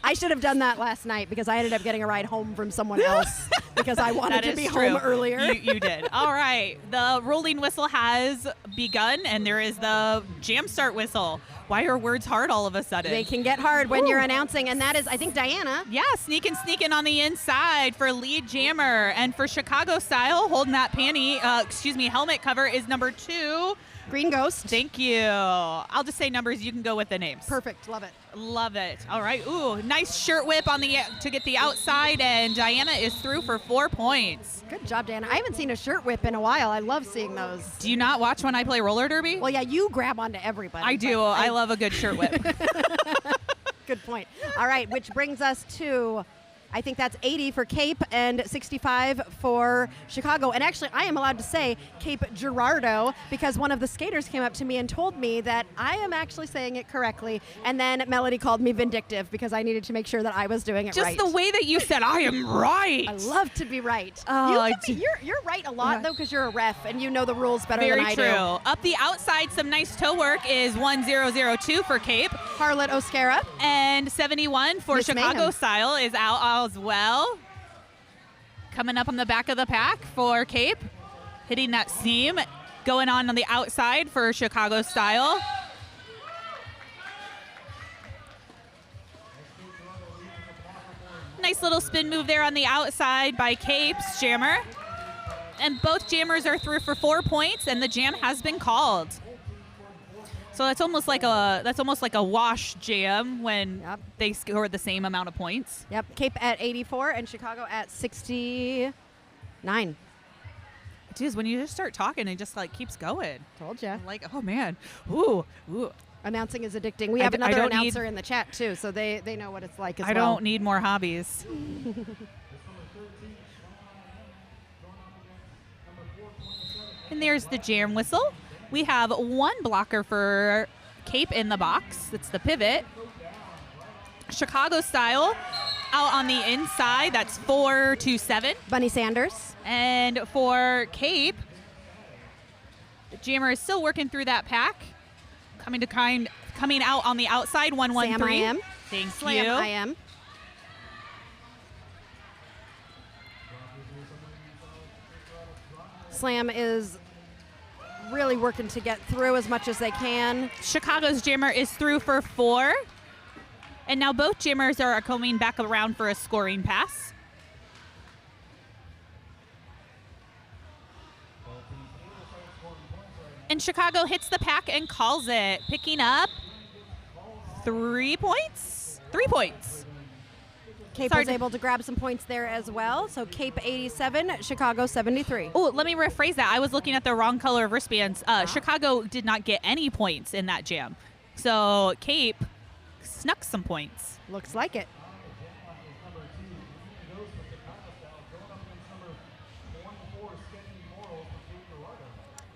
I should have done that last night because I ended up getting a ride home from someone else because I wanted That to is be true. home earlier. You did. All right. The rolling whistle has begun, and there is the jam start whistle. Why are words hard all of a sudden? They can get hard when you're Ooh. announcing, and that is, I think, Diana. Yeah, sneaking on the inside for lead jammer. And for Chicago style, holding that helmet cover is number 2. Green Ghost. Thank you. I'll just say numbers. You can go with the names. Perfect. Love it. Love it. All right. Ooh, nice shirt whip to get the outside, and Diana is through for 4 points. Good job, Diana. I haven't seen a shirt whip in a while. I love seeing those. Do you not watch when I play roller derby? Well, yeah, you grab onto everybody. I do. but I love a good shirt whip. Good point. All right, which brings us to, I think that's 80 for Cape and 65 for Chicago. And actually, I am allowed to say Cape Girardeau because one of the skaters came up to me and told me that I am actually saying it correctly. And then Melody called me vindictive because I needed to make sure that I was doing it Just right. the way that you said, I am right. I love to be right. Oh, You're right a lot, though, because you're a ref and you know the rules better Very than I true. do. Up the outside, some nice toe work is 1002 for Cape. Harlot Oscara. And 71 for Miss Chicago Mayhem. style is out as well. Coming up on the back of the pack for Cape. Hitting that seam. Going on the outside for Chicago style. Nice little spin move there on the outside by Cape's jammer. And both jammers are through for 4 points, and the jam has been called. So that's almost like a wash jam when Yep. they score the same amount of points. Yep, Cape at 84 and Chicago at 69. It is when you just start talking, it just like keeps going. Told ya. Like, oh man, ooh. Announcing is addicting. We I have d- I another don't need- announcer in the chat too, so they know what it's like as I well. don't need more hobbies. And there's the jam whistle. We have one blocker for Cape in the box. That's the pivot. Chicago style out on the inside. That's 4-7. Bunny Sanders. And for Cape, the jammer is still working through that pack. Coming out on the outside, 113. Sam I am. Thank Slam you. I am. Slam is really working to get through as much as they can. Chicago's jammer is through for 4. And now both jammers are coming back around for a scoring pass. And Chicago hits the pack and calls it, picking up 3 points. 3 points. Cape was able to grab some points there as well. So Cape 87, Chicago 73. Oh, let me rephrase that. I was looking at the wrong color wristbands. Chicago did not get any points in that jam. So Cape snuck some points. Looks like it.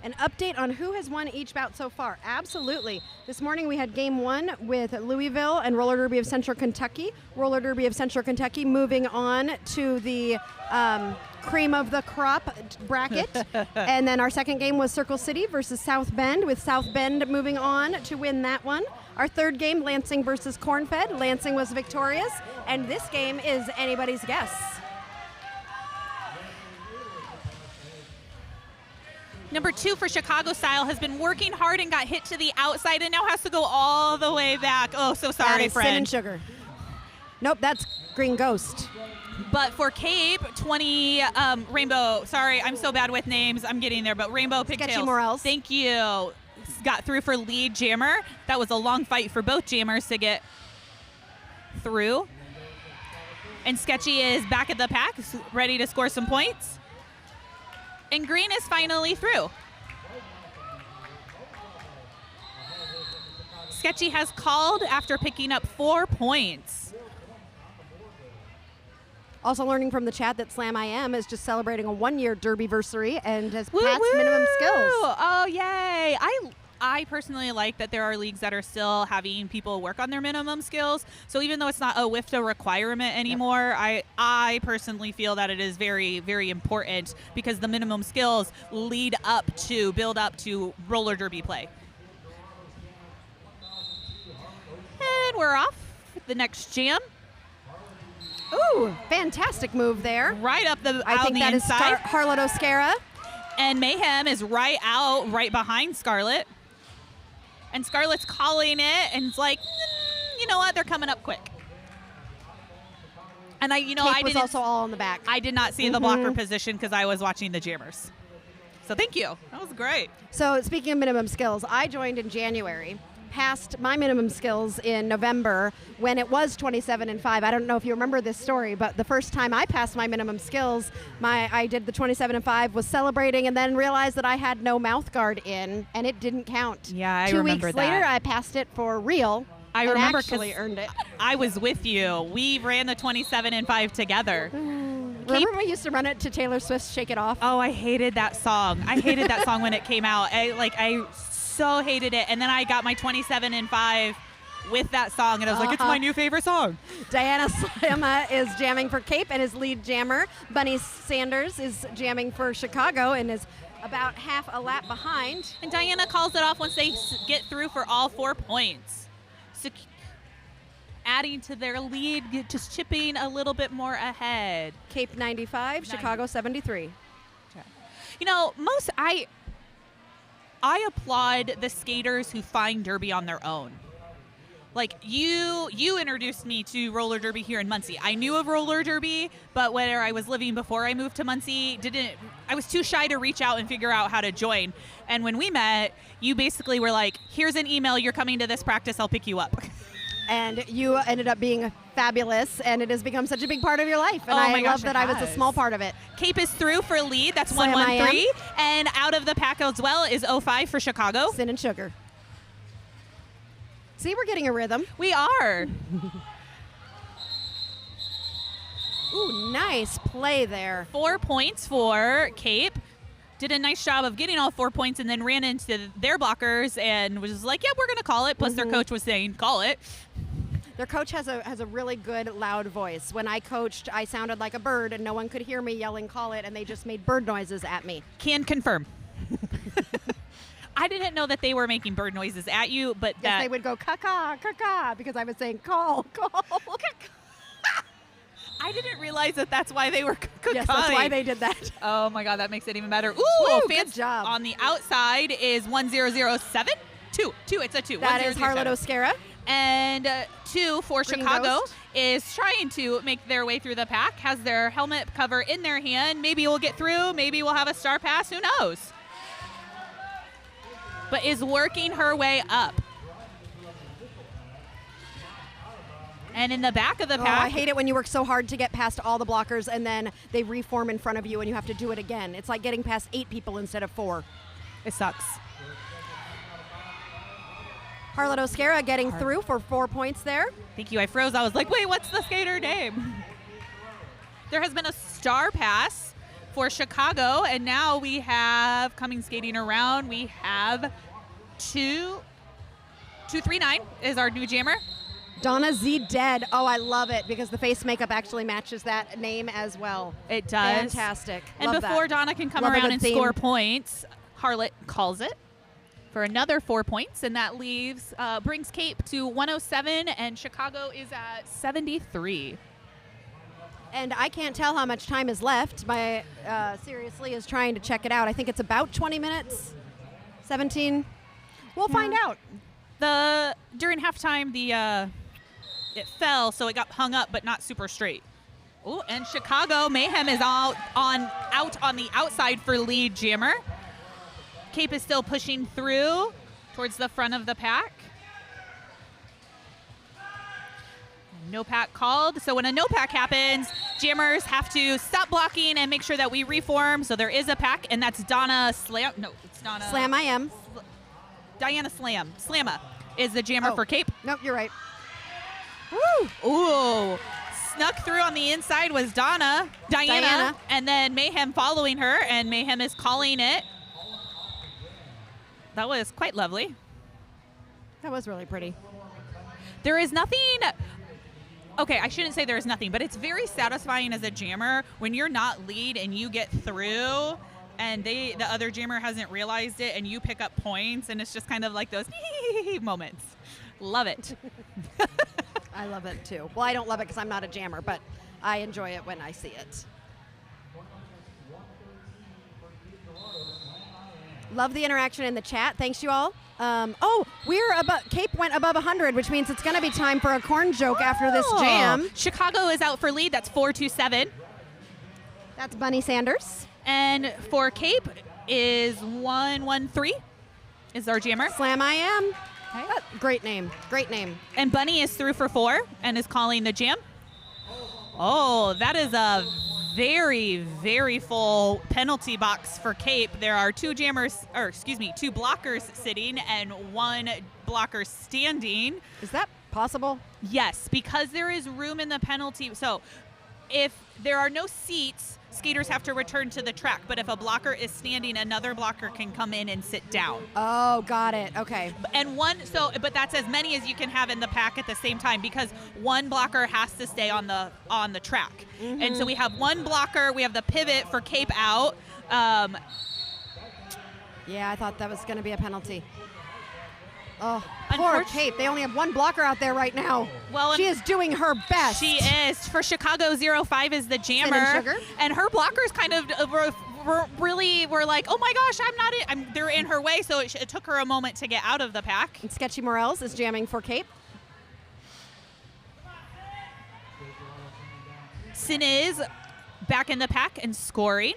An update on who has won each bout so far. Absolutely. This morning we had game 1 with Louisville and Roller Derby of Central Kentucky. Roller Derby of Central Kentucky moving on to the cream of the crop bracket. And then our second game was Circle City versus South Bend, with South Bend moving on to win that one. Our third game, Lansing versus Cornfed. Lansing was victorious. And this game is anybody's guess. Number 2 for Chicago Style has been working hard and got hit to the outside and now has to go all the way back. Oh, so sorry, that is friend. Sin and Sugar. Nope, that's Green Ghost. But for Cape, 20 Rainbow. Sorry, I'm so bad with names. I'm getting there, but Rainbow Pigtails. Sketchy Morels. Thank you. Got through for lead jammer. That was a long fight for both jammers to get through. And Sketchy is back at the pack, ready to score some points. And Green is finally through. Sketchy has called after picking up 4 points. Also learning from the chat that Slam I Am is just celebrating a 1-year Derbyversary and has Woo passed woo! minimum skills. Oh, yay. I personally like that there are leagues that are still having people work on their minimum skills. So even though it's not a WIFTA requirement anymore, I personally feel that it is very, very important because the minimum skills build up to roller derby play. And we're off. The next jam. Ooh, fantastic move there. Right up the I think that inside. is Harlot Oscara. And Mayhem is right behind Scarlet. And Scarlet's calling it, and it's like, you know what? They're coming up quick. And Cape was also all in the back. I did not see the blocker position because I was watching the jammers. So thank you. That was great. So speaking of minimum skills, I joined in January. Passed my minimum skills in November when it was 27 and 5. I don't know if you remember this story, but the first time I passed my minimum skills, I did the 27 and 5, was celebrating, and then realized that I had no mouth guard in, and it didn't count. Yeah, I 2 remember weeks that. later, I passed it for real. I remember actually earned it. I was with you. We ran the 27 and 5 together. Remember when we used to run it to Taylor Swift's "Shake It Off"? Oh, I hated that song. I hated that song when it came out. I so hated it. And then I got my 27 and 5 with that song, and I was like, it's my new favorite song. Diana Slama is jamming for Cape and is lead jammer. Bunny Sanders is jamming for Chicago and is about half a lap behind. And Diana calls it off once they get through for all 4 points. So adding to their lead, just chipping a little bit more ahead. Cape 95, Chicago 73. You know, I applaud the skaters who find derby on their own. Like you introduced me to roller derby here in Muncie. I knew of roller derby, but where I was living before I moved to Muncie, I was too shy to reach out and figure out how to join. And when we met, you basically were like, here's an email, you're coming to this practice, I'll pick you up. And you ended up being fabulous, and it has become such a big part of your life. And I love that I was a small part of it. Cape is through for lead. That's Slam 113. And out of the pack as well is 05 for Chicago. Sin and Sugar. See, we're getting a rhythm. We are. Ooh, nice play there. 4 points for Cape. Did a nice job of getting all 4 points and then ran into their blockers and was like, yeah, we're going to call it. Plus their coach was saying, call it. Their coach has a really good, loud voice. When I coached, I sounded like a bird, and no one could hear me yelling, call it, and they just made bird noises at me. Can confirm. I didn't know that they were making bird noises at you, but yes, they would go, caca, caca, because I was saying, call. I didn't realize that that's why they were Yes, that's why they did that. Oh, my God, that makes it even better. Ooh, good job. On the outside is 1007. Two. It's a 2. That is Harlot Oscara. And 2 for Green Chicago Ghost is trying to make their way through the pack, has their helmet cover in their hand. Maybe we'll get through. Maybe we'll have a star pass. Who knows? But is working her way up. And in the back of the Oh, pack, I hate it when you work so hard to get past all the blockers and then they reform in front of you and you have to do it again. It's like getting past 8 people instead of 4. it sucks. Harlot Oscara getting through for 4 points there. Thank you. I froze. I was like, wait, what's the skater name? There has been a star pass for Chicago, and now we have coming skating around. We have 239 is our new jammer. Donna Z Dead. Oh, I love it because the face makeup actually matches that name as well. It does. Fantastic. And Love before that. Donna can come Love a around good and theme. score points, Harlot calls it for another 4 points, and that leaves brings Cape to 107, and Chicago is at 73. And I can't tell how much time is left. My seriously is trying to check it out. I think it's about 20 minutes, 17. We'll find out. During halftime, it fell, so it got hung up, but not super straight. Oh, and Chicago Mayhem is out on the outside for lead jammer. Cape is still pushing through towards the front of the pack. No pack called. So when a no pack happens, jammers have to stop blocking and make sure that we reform. So there is a pack, and that's Donna Slam. No, it's Donna. Slam I am. Diana Slam. Slamma is the jammer for Cape. Nope, you're right. Woo! Ooh. Snuck through on the inside was Diana. And then Mayhem following her, and Mayhem is calling it. That was quite lovely. That was really pretty. There is nothing. Okay, I shouldn't say there is nothing, but it's very satisfying as a jammer when you're not lead and you get through and the other jammer hasn't realized it and you pick up points, and it's just kind of like those moments. Love it. I love it too. Well, I don't love it because I'm not a jammer, but I enjoy it when I see it. Love the interaction in the chat. Thanks, you all. Cape went above 100, which means it's going to be time for a corn joke after this jam. Chicago is out for lead. That's 427. That's Bunny Sanders. And for Cape is 113 is our jammer. Slam I am. Okay. Great name. Great name. And Bunny is through for 4 and is calling the jam. Oh, that is a very, very full penalty box for Cape. There are two blockers sitting and 1 blocker standing. Is that possible? Yes, because there is room in the penalty. So if there are no seats, skaters have to return to the track. But if a blocker is standing, another blocker can come in and sit down. Oh, got it. Okay. And but that's as many as you can have in the pack at the same time, because one blocker has to stay on the track. Mm-hmm. And so we have 1 blocker. We have the pivot for Cape out. Yeah, I thought that was going to be a penalty. Oh, poor Cape. They only have 1 blocker out there right now. Well, she is doing her best. She is. For Chicago, 05 is the jammer. And her blockers kind of were like, oh my gosh, they're in her way. So it took her a moment to get out of the pack. And Sketchy Morels is jamming for Cape. Sin is back in the pack and scoring.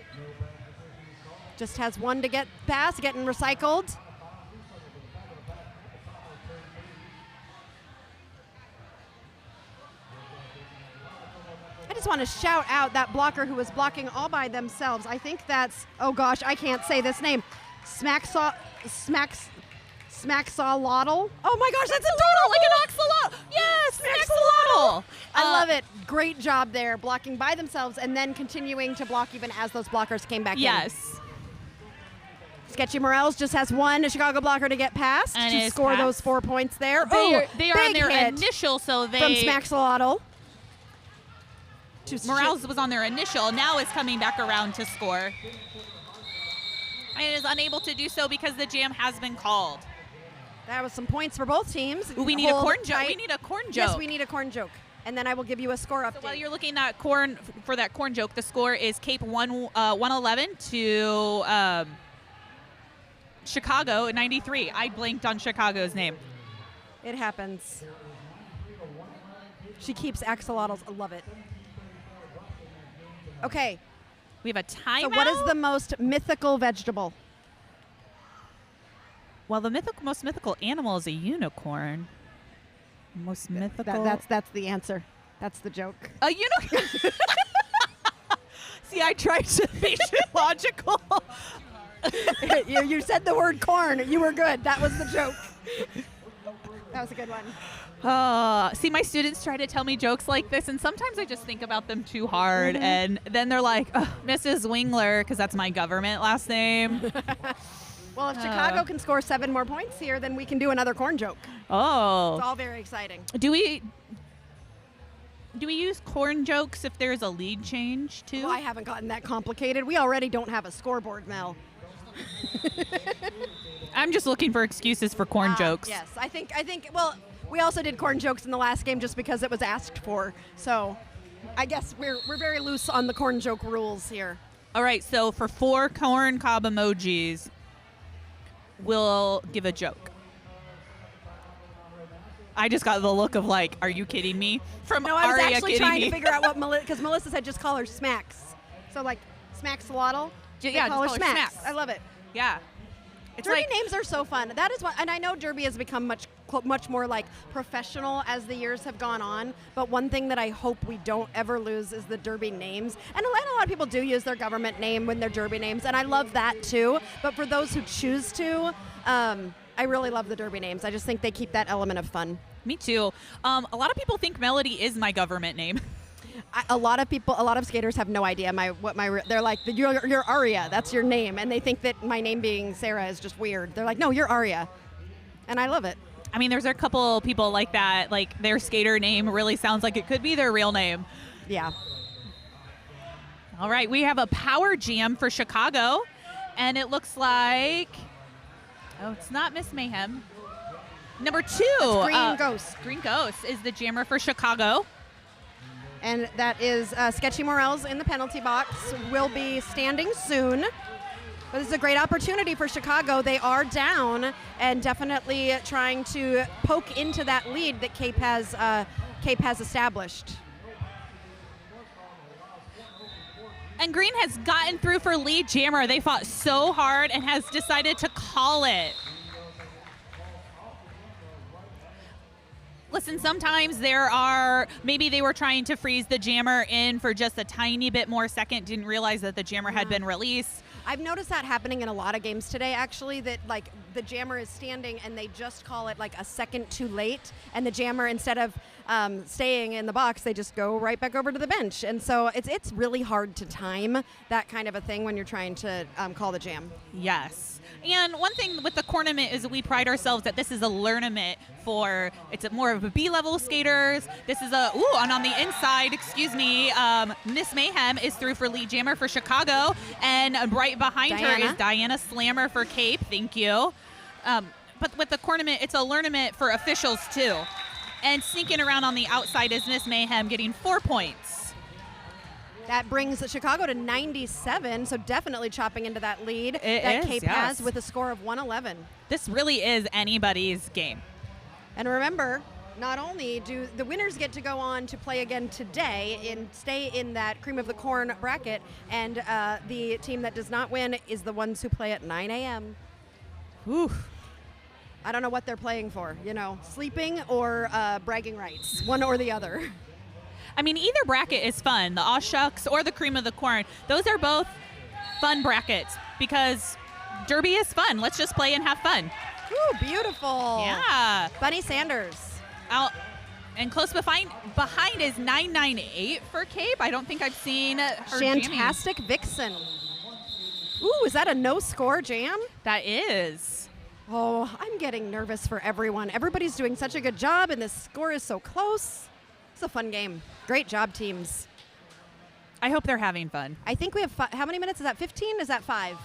Just has 1 to get past, getting recycled. I just want to shout out that blocker who was blocking all by themselves. I think that's, oh gosh, I can't say this name. Smacksaw Lottle. Oh my gosh, that's adorable! Like an axolotl. Yes, Smacksaw. I love it. Great job there, blocking by themselves and then continuing to block even as those blockers came back in. Yes. Sketchy Morels just has 1 Chicago blocker to get past to score those 4 points there. They are on their initial, so they from Smacksaw. Morales was on their initial. Now is coming back around to score. And is unable to do so because the jam has been called. That was some points for both teams. We need a corn joke. We need a corn joke. Yes, we need a corn joke. And then I will give you a score update. So while you're looking at corn for that corn joke, the score is Cape 111 to Chicago 93. I blanked on Chicago's name. It happens. She keeps axolotls. I love it. Okay. We have a timeout. So what is the most mythical vegetable? Well, the most mythical animal is a unicorn. Most mythical. That's the answer. That's the joke. You know. See, I tried to be logical. You said the word corn. You were good. That was the joke. That was a good one. See, my students try to tell me jokes like this, and sometimes I just think about them too hard, and then they're like, Mrs. Wingler, because that's my government last name. Well, if Chicago can score 7 more points here, then we can do another corn joke. Oh. It's all very exciting. Do we use corn jokes if there's a lead change, too? Well, I haven't gotten that complicated. We already don't have a scoreboard, Mel. I'm just looking for excuses for corn jokes. Yes, I think, well, we also did corn jokes in the last game just because it was asked for. So I guess we're very loose on the corn joke rules here. All right, so for 4 corn cob emojis, we'll give a joke. I just got the look of like, are you kidding me? From No, I was Aria actually kidding trying me. to figure out what Melissa, because Melissa said just call her Smacks. So like Smaxolotl, Yeah, call her just call her Smacks. Smacks. I love it. Yeah. It's Derby like, names are so fun. That is what, and I know Derby has become much more like professional as the years have gone on. But one thing that I hope we don't ever lose is the Derby names. And a lot of people do use their government name when they're Derby names, and I love that too. But for those who choose to, I really love the Derby names. I just think they keep that element of fun. me too. A lot of people think Melody is my government name. A lot of skaters have no idea they're like, you're Aria, that's your name, and they think that my name being Sarah is just weird. They're like, no, you're Aria, and I love it. I mean, there's a couple people like that, like their skater name really sounds like it could be their real name. Yeah. All right, we have a power jam for Chicago, and it looks like, it's not Miss Mayhem. Number 2. Green Ghost. Green Ghost is the jammer for Chicago. And that is Sketchy Morels in the penalty box. Will be standing soon. But this is a great opportunity for Chicago. They are down and definitely trying to poke into that lead that Cape has established. And Green has gotten through for lead jammer. They fought so hard and has decided to call it. Listen, sometimes maybe they were trying to freeze the jammer in for just a tiny bit more second, didn't realize that the jammer had been released. I've noticed that happening in a lot of games today, actually, that like the jammer is standing and they just call it like a second too late, and the jammer, instead of staying in the box, they just go right back over to the bench. And so it's really hard to time that kind of a thing when you're trying to call the jam. Yes. And one thing with the tournament is that we pride ourselves that this is a learnament it's more of a B-level skaters. This is and on the inside, Miss Mayhem is through for lead jammer for Chicago, and right behind her is Diana Slammer for Cape. Thank you. But with the tournament, it's a learnament for officials too. And sneaking around on the outside is Miss Mayhem, getting 4 points. That brings Chicago to 97, so definitely chopping into that lead Cape yes. has with a score of 111. This really is anybody's game. And remember, not only do the winners get to go on to play again today and stay in that cream of the corn bracket, and the team that does not win is the ones who play at 9 a.m. Oof. I don't know what they're playing for, sleeping or bragging rights, one or the other. I mean, either bracket is fun. The Aw Shucks or the cream of the corn. Those are both fun brackets because Derby is fun. Let's just play and have fun. Ooh, beautiful. Yeah. Bunny Sanders. And close behind is 998 for Cape. I don't think I've seen her Fantastic jamming. Vixen. Ooh, is that a no-score jam? That is. Oh, I'm getting nervous for everyone. Everybody's doing such a good job, and the score is so close. It's a fun game. Great job, teams. I hope they're having fun. I think we have how many minutes? Is that 15? Is that 5?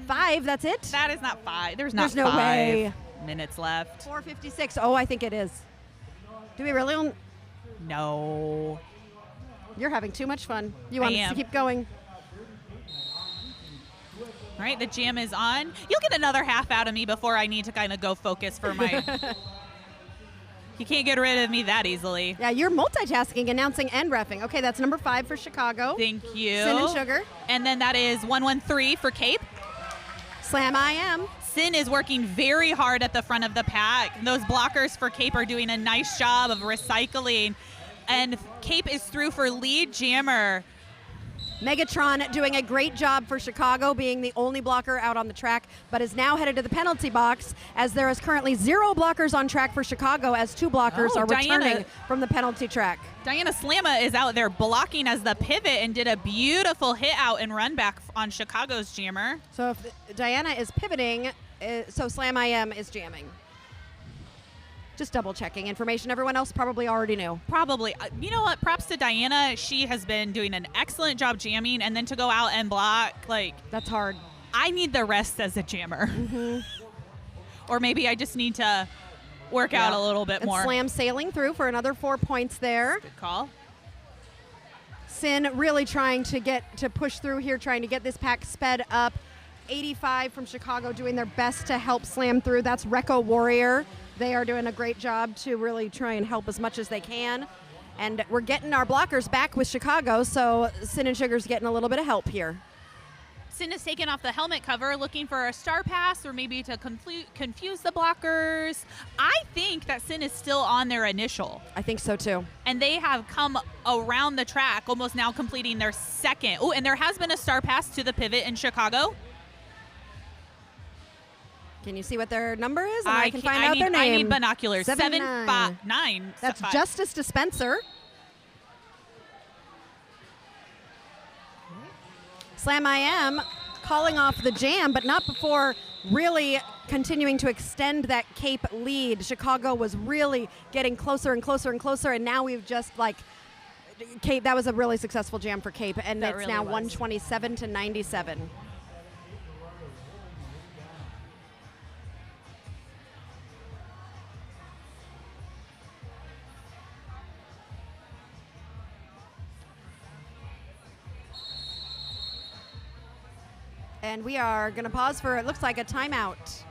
5, that's it? That is not 5. There's no 5 way. minutes left. 4:56. Oh, I think it is. Do we really? No. You're having too much fun. You want us to keep going. All right, the jam is on. You'll get another half out of me before I need to kind of go focus for my... You can't get rid of me that easily. Yeah, you're multitasking, announcing and reffing. Okay, that's number 5 for Chicago. Thank you. Sin and Sugar. And then that is 113 for Cape. Slam I Am. Sin is working very hard at the front of the pack. Those blockers for Cape are doing a nice job of recycling. And Cape is through for lead jammer. Megatron doing a great job for Chicago, being the only blocker out on the track, but is now headed to the penalty box as there is currently 0 blockers on track for Chicago as 2 blockers are returning from the penalty track. Diana Slamma is out there blocking as the pivot and did a beautiful hit out and run back on Chicago's jammer. So if Diana is pivoting, so Slam IM is jamming. Just double checking information everyone else probably already knew. Probably. You know what? Props to Diana. She has been doing an excellent job jamming, and then to go out and block, like, that's hard. I need the rest as a jammer. Or maybe I just need to work out a little bit more. Slam sailing through for another 4 points there. Good call. Sin really trying to push through here, trying to get this pack sped up. 85 from Chicago doing their best to help Slam through. That's Recco Warrior. They are doing a great job to really try and help as much as they can. And we're getting our blockers back with Chicago, so Sin and Sugar's getting a little bit of help here. Sin is taking off the helmet cover, looking for a star pass or maybe to confuse the blockers. I think that Sin is still on their initial. I think so too. And they have come around the track, almost now completing their second. Oh, and there has been a star pass to the pivot in Chicago. Can you see what their number is? And I can find out their name. I need binoculars. 759. That's Justice Dispenser. Slam IM calling off the jam, but not before really continuing to extend that Cape lead. Chicago was really getting closer and closer and closer, and now we've just Cape. That was a really successful jam for Cape, and it's now 127 to 97. And we are going to pause for, it looks like, a timeout.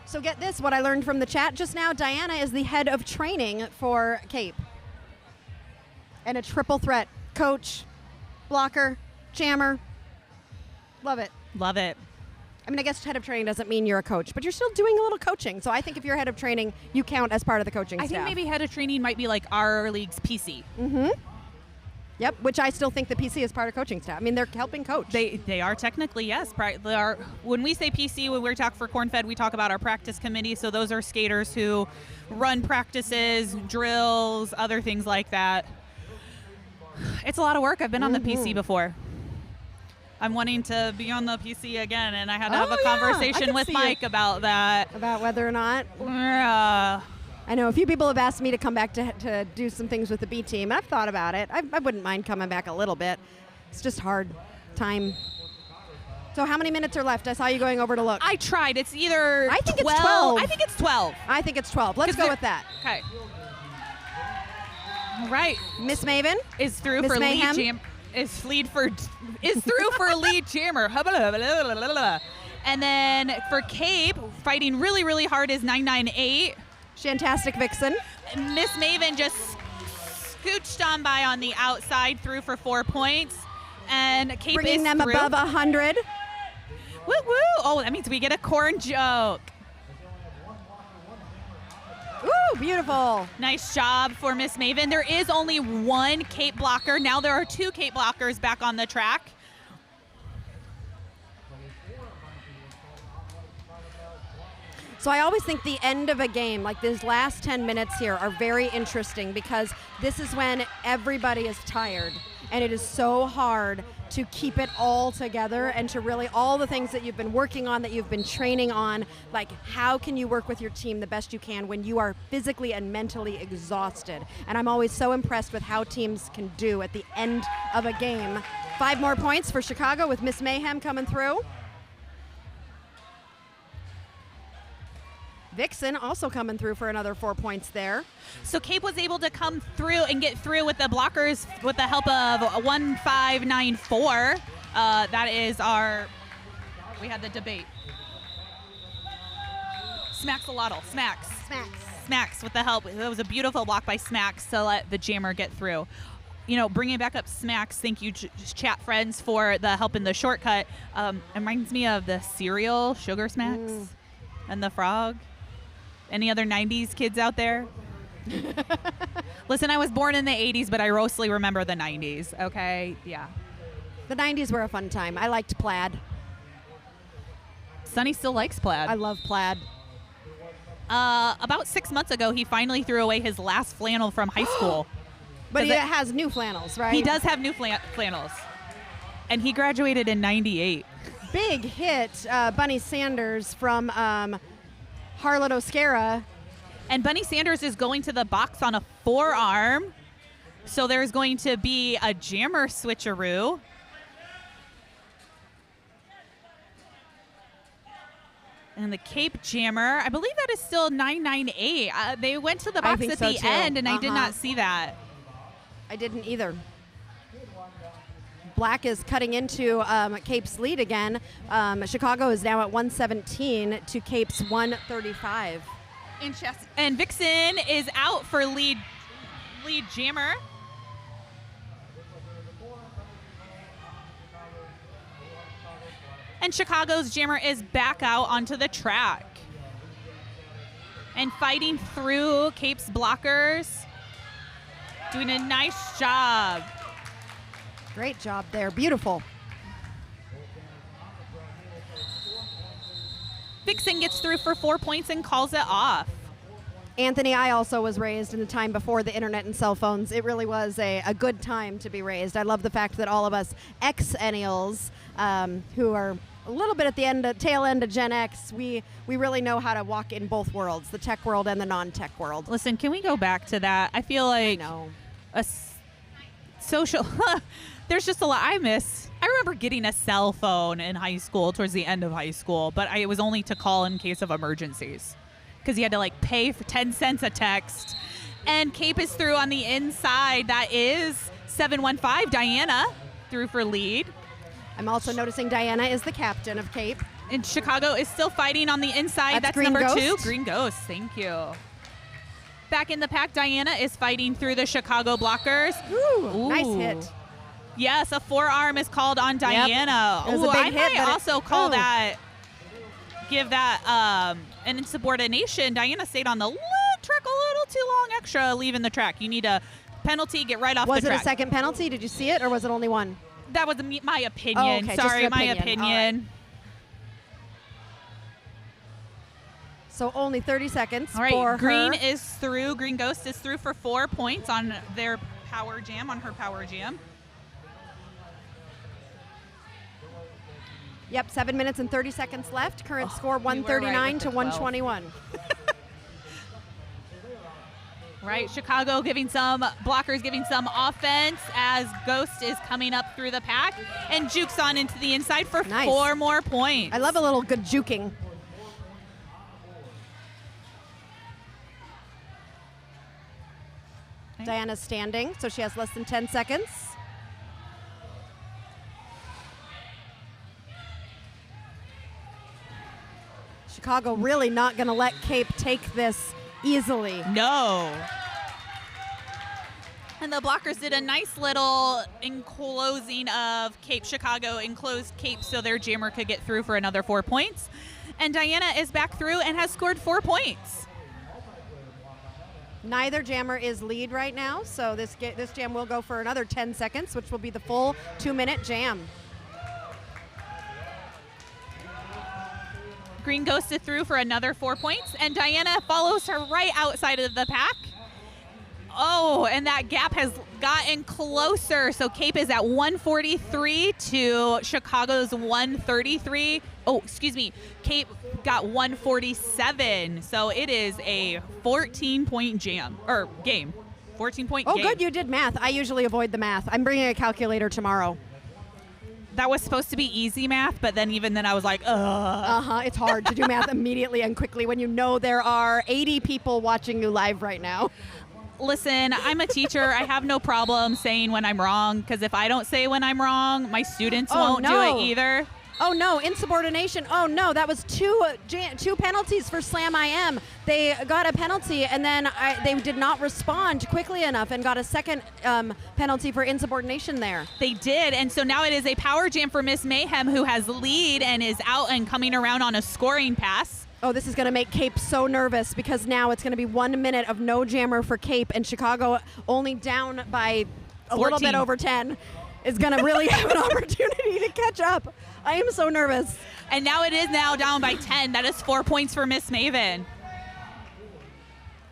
So get this, what I learned from the chat just now, Diana is the head of training for Cape. And a triple threat. Coach, blocker, jammer. Love it. Love it. I mean, I guess head of training doesn't mean you're a coach, but you're still doing a little coaching. So I think if you're head of training, you count as part of the coaching staff. I think maybe head of training might be like our league's PC. Mm-hmm. Yep, which I still think the PC is part of coaching staff. I mean, they're helping coach. They are technically, yes. They are, when we say PC, when we talk for Corn-Fed, we talk about our practice committee. So those are skaters who run practices, drills, other things like that. It's a lot of work. I've been on the PC before. I'm wanting to be on the PC again, and I had to have a conversation with Mike about that. About whether or not? I know a few people have asked me to come back to do some things with the B team. I've thought about it. I wouldn't mind coming back a little bit. It's just hard time. So how many minutes are left? I saw you going over to look. I tried. It's either I think it's 12. I think it's 12. I think it's 12. Let's go with that. Okay. All right. Miss Maven is through for lead jam. Is through for lead jammer. And then for Cape, fighting really, really hard is 998. Fantastic Vixen. Miss Maven just scooched on by on the outside, through for 4 points. And Cape bringing them through. Above 100. Woo woo! Oh, that means we get a corn joke. Ooh, beautiful. Nice job for Miss Maven. There is only one Cape blocker. Now there are 2 Cape blockers back on the track. So I always think the end of a game, like these last 10 minutes here, are very interesting because this is when everybody is tired. And it is so hard to keep it all together and to really, all the things that you've been working on, that you've been training on, like how can you work with your team the best you can when you are physically and mentally exhausted? And I'm always so impressed with how teams can do at the end of a game. 5 more points for Chicago with Miss Mayhem coming through. Vixen also coming through for another 4 points there. So Cape was able to come through and get through with the blockers with the help of 1594. That is our, we had the debate. Smacks-a-lottle, Smacks. Smacks with the help. That was a beautiful block by Smacks to let the jammer get through. You know, bringing back up Smacks, thank you, chat friends, for the help in the shortcut. It reminds me of the cereal, Sugar Smacks. and the Frog. Any other 90s kids out there? Listen, I was born in the 80s, but I mostly remember the 90s, okay? Yeah. The 90s were a fun time. I liked plaid. Sonny still likes plaid. I love plaid. About 6 months ago, he finally threw away his last flannel from high school. But he has new flannels, right? He does have new flannels. And he graduated in 98. Big hit, Bunny Sanders from Harlan O'Scara. And Bunny Sanders is going to the box on a forearm. So there's going to be a jammer switcheroo. And the Cape Jammer, I believe that is still 998. They went to the box at the end, and I did not see that. I didn't either. Black is cutting into Cape's lead again. Chicago is now at 117 to Cape's 135. And Vixen is out for lead jammer. And Chicago's jammer is back out onto the track. And fighting through Cape's blockers. Doing a nice job. Great job there. Beautiful. Vixen gets through for 4 points and calls it off. Anthony, I also was raised in the time before the internet and cell phones. It really was a good time to be raised. I love the fact that all of us Xennials, who are a little bit at the tail end of Gen X, we really know how to walk in both worlds, the tech world and the non-tech world. Listen, can we go back to that? I feel like a social... There's just a lot I miss. I remember getting a cell phone in high school, towards the end of high school, but it was only to call in case of emergencies because you had to pay for 10 cents a text. And Cape is through on the inside. That is 715. Diana through for lead. I'm also noticing Diana is the captain of Cape. And Chicago is still fighting on the inside. That's Green number Ghost. 2. Green Ghost. Thank you. Back in the pack, Diana is fighting through the Chicago blockers. Ooh. Nice hit. Yes, a forearm is called on Diana. It was a big hit, I might also call that, give that an insubordination. Diana stayed on the track a little too long extra, leaving the track. You need a penalty, get right off the track. Was it a second penalty? Did you see it, or was it only one? That was my opinion. Oh, okay. Sorry, Just my your opinion. Right. So only 30 seconds All right, for Green her. is through. Green Ghost is through for 4 points on their power jam, on her power jam. Yep, 7 minutes and 30 seconds left. Current score 139 to 121. Right, Chicago giving some blockers, giving some offense as Ghost is coming up through the pack and jukes on into the inside for 4 more points. I love a little good juking. Okay. Diana's standing, so she has less than 10 seconds. Chicago really not going to let Cape take this easily. No. And the blockers did a nice little enclosing of Cape. Chicago enclosed Cape so their jammer could get through for another 4 points. And Diana is back through and has scored 4 points. Neither jammer is lead right now, so this jam will go for another 10 seconds, which will be the full 2-minute jam. Green ghosted through for another 4 points, and Diana follows her right outside of the pack. Oh, and that gap has gotten closer. So Cape is at 143 to Chicago's 133. Oh, excuse me. Cape got 147. So it is a 14-point game. 14-point game. Oh, good. You did math. I usually avoid the math. I'm bringing a calculator tomorrow. That was supposed to be easy math, but then even then I was like, ugh. It's hard to do math immediately and quickly when you know there are 80 people watching you live right now. Listen, I'm a teacher. I have no problem saying when I'm wrong, because if I don't say when I'm wrong, my students won't do it either. Oh, no. Insubordination. Oh, no. That was two penalties for Slam IM. They got a penalty, and then they did not respond quickly enough and got a second penalty for insubordination there. They did, and so now it is a power jam for Miss Mayhem, who has lead and is out and coming around on a scoring pass. Oh, this is going to make Cape so nervous because now it's going to be 1 minute of no jammer for Cape, and Chicago, only down by a little 14. bit over 10, is going to really have an opportunity to catch up. I am so nervous. And now it is now down by 10. That is 4 points for Miss Maven.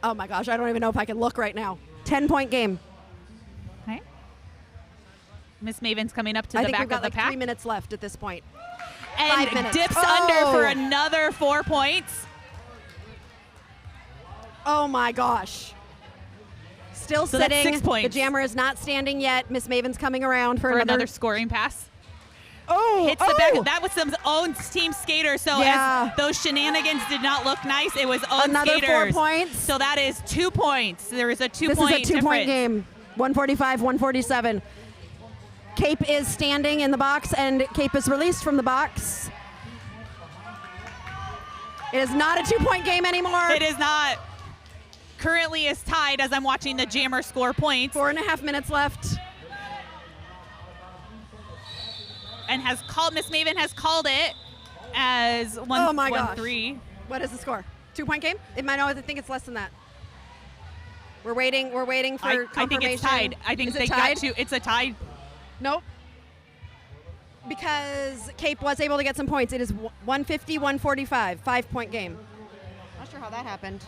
Oh my gosh, I don't even know if I can look right now. 10-point game. Okay. Miss Maven's coming up to I the think back we've got of the like pack. 3 minutes left at this point. And 5 minutes. dips Oh! under for another 4 points. Oh my gosh. Still So that's sitting. 6 points. The jammer is not standing yet. Miss Maven's coming around for Another scoring pass. Oh, Hits the back. That was some own team skaters. So Yeah. as those shenanigans did not look nice, it was own Another skaters. 4 points. So that is 2 points. There is a 2 This point is a 2-point difference. game. 145, 147. Cape is standing in the box, and Cape is released from the box. It is not a 2-point game anymore. It is not. Currently is tied as I'm watching the jammer score points. 4.5 minutes left. And has called, Miss Maven has called it as 1 Oh my 1-3. What is the score? 2-point game? It might not. I think it's less than that. We're waiting for I think confirmation. it's tied. I think Is it they tied? got to. It's a tie. Nope. Because Cape was able to get some points. It is 150, 145. 5-point game. Not sure how that happened.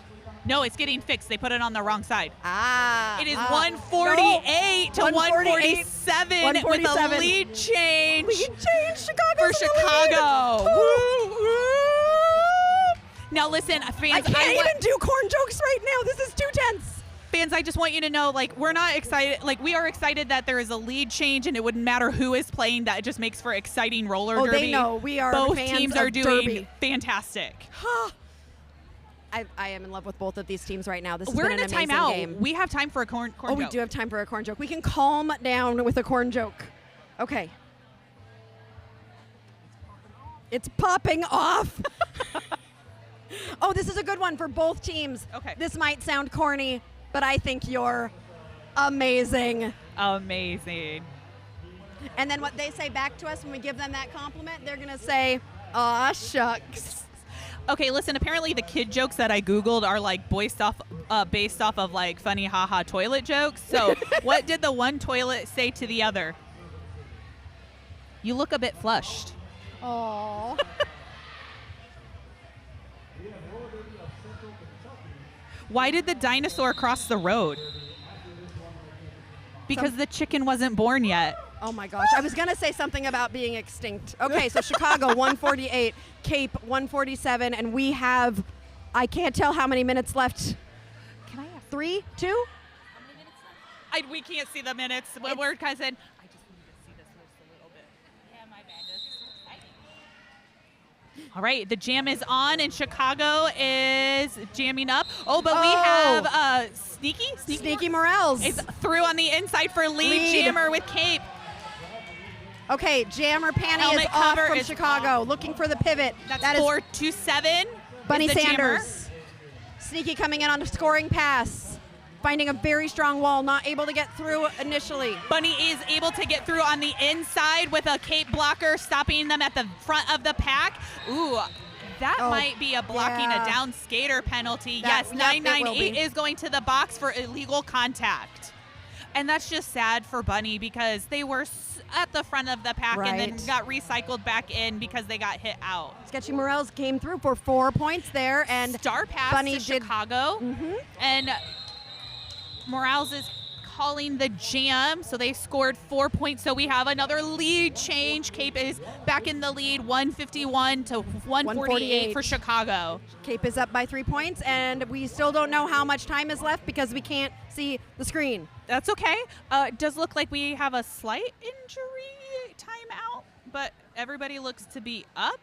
No, it's getting fixed. They put it on the wrong side. Ah. It is ah. 148 to 148, 147 with a lead change Lead change. Chicago's for in the Chicago. lead. Woo, woo. Now listen, fans. I can't even do corn jokes right now. This is too tense. Fans, I just want you to know, like, we're not excited. Like, we are excited that there is a lead change, and it wouldn't matter who is playing. That it just makes for exciting roller derby. They know we are Both fans teams of are doing derby. fantastic. I am in love with both of these teams right now. This has We're been in an a amazing timeout. game. We have time for a corn Oh, we joke. do have time for a corn joke. We can calm down with a corn joke. Okay. It's popping off. Oh, this is a good one for both teams. Okay. This might sound corny, but I think you're amazing. Amazing. And then what they say back to us when we give them that compliment, they're going to say, aw, shucks. Okay, listen, apparently the kid jokes that I Googled are like based off of like funny haha toilet jokes. So what did the one toilet say to the other? You look a bit flushed. Aw. Why did the dinosaur cross the road? Because the chicken wasn't born yet. Oh my gosh. I was going to say something about being extinct. Okay, so Chicago 148, Cape 147, and we have, I can't tell how many minutes left. Can I ask? 3, 2? How many minutes left? We can't see the minutes. We're kind of saying, I just need to see this just a little bit. Yeah, my bad. This is exciting. All right, the jam is on, and Chicago is jamming up. Oh, but we have Sneaky Morels. is through on the inside for lead jammer with Cape. Okay, jammer panty Helmet is off cover from is Chicago, looking for the pivot. That's that is 4-2-7. Bunny is the jammer. Sanders. Sneaky coming in on a scoring pass, finding a very strong wall, not able to get through initially. Bunny is able to get through on the inside with a Cape blocker, stopping them at the front of the pack. Ooh, that might be a blocking a down skater penalty. That- Yes, yep, it 998 will be. is going to the box for illegal contact. And that's just sad for Bunny because they were at the front of the pack and then Right. got recycled back in because they got hit out. Sketchy Morels came through for 4 points there, and Star pass Bunny to did- Chicago. And Morales is calling the jam, so they scored 4 points. So we have another lead change. Cape is back in the lead, 151 to 148 for Chicago. Cape is up by 3 points, and we still don't know how much time is left because we can't see the screen. That's okay. It does look like we have a slight injury timeout, but everybody looks to be up.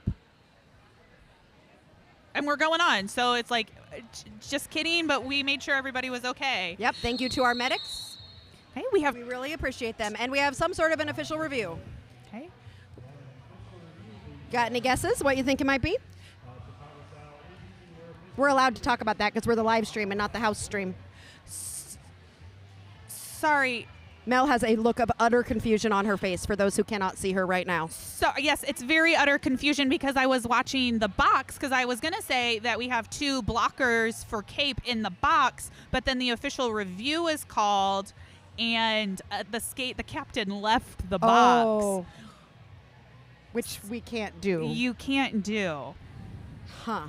And we're going on. So it's like, just kidding, but we made sure everybody was okay. Yep, thank you to our medics. Okay, we have. We really appreciate them, and we have some sort of an official review. Okay. Got any guesses what you think it might be? We're allowed to talk about that because we're the live stream and not the house stream. Sorry, Mel has a look of utter confusion on her face for those who cannot see her right now. So, yes, it's very utter confusion because I was watching the box because I was going to say that we have 2 blockers for Cape in the box, but then the official review is called and the captain left the box. Oh, which we can't do. You can't do. Huh.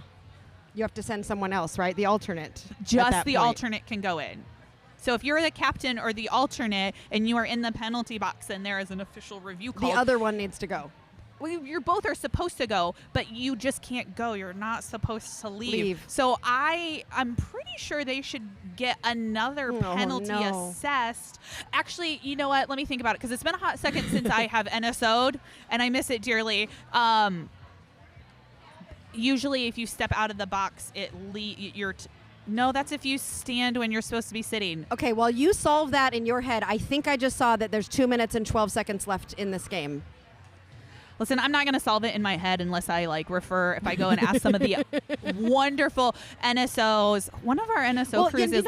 You have to send someone else, right? The alternate. Just the alternate can go in. So if you're the captain or the alternate and you are in the penalty box and there is an official review call, the other one needs to go. Well, you both are supposed to go, but you just can't go. You're not supposed to leave. Leave. So I'm pretty sure they should get another penalty assessed. Actually, you know what? Let me think about it because it's been a hot second since I have NSO'd and I miss it dearly. Usually if you step out of the box, no, that's if you stand when you're supposed to be sitting. Okay, while you solve that in your head, I think I just saw that there's 2 minutes and 12 seconds left in this game. Listen, I'm not going to solve it in my head unless I if I go and ask some of the wonderful NSOs. One of our NSO crews is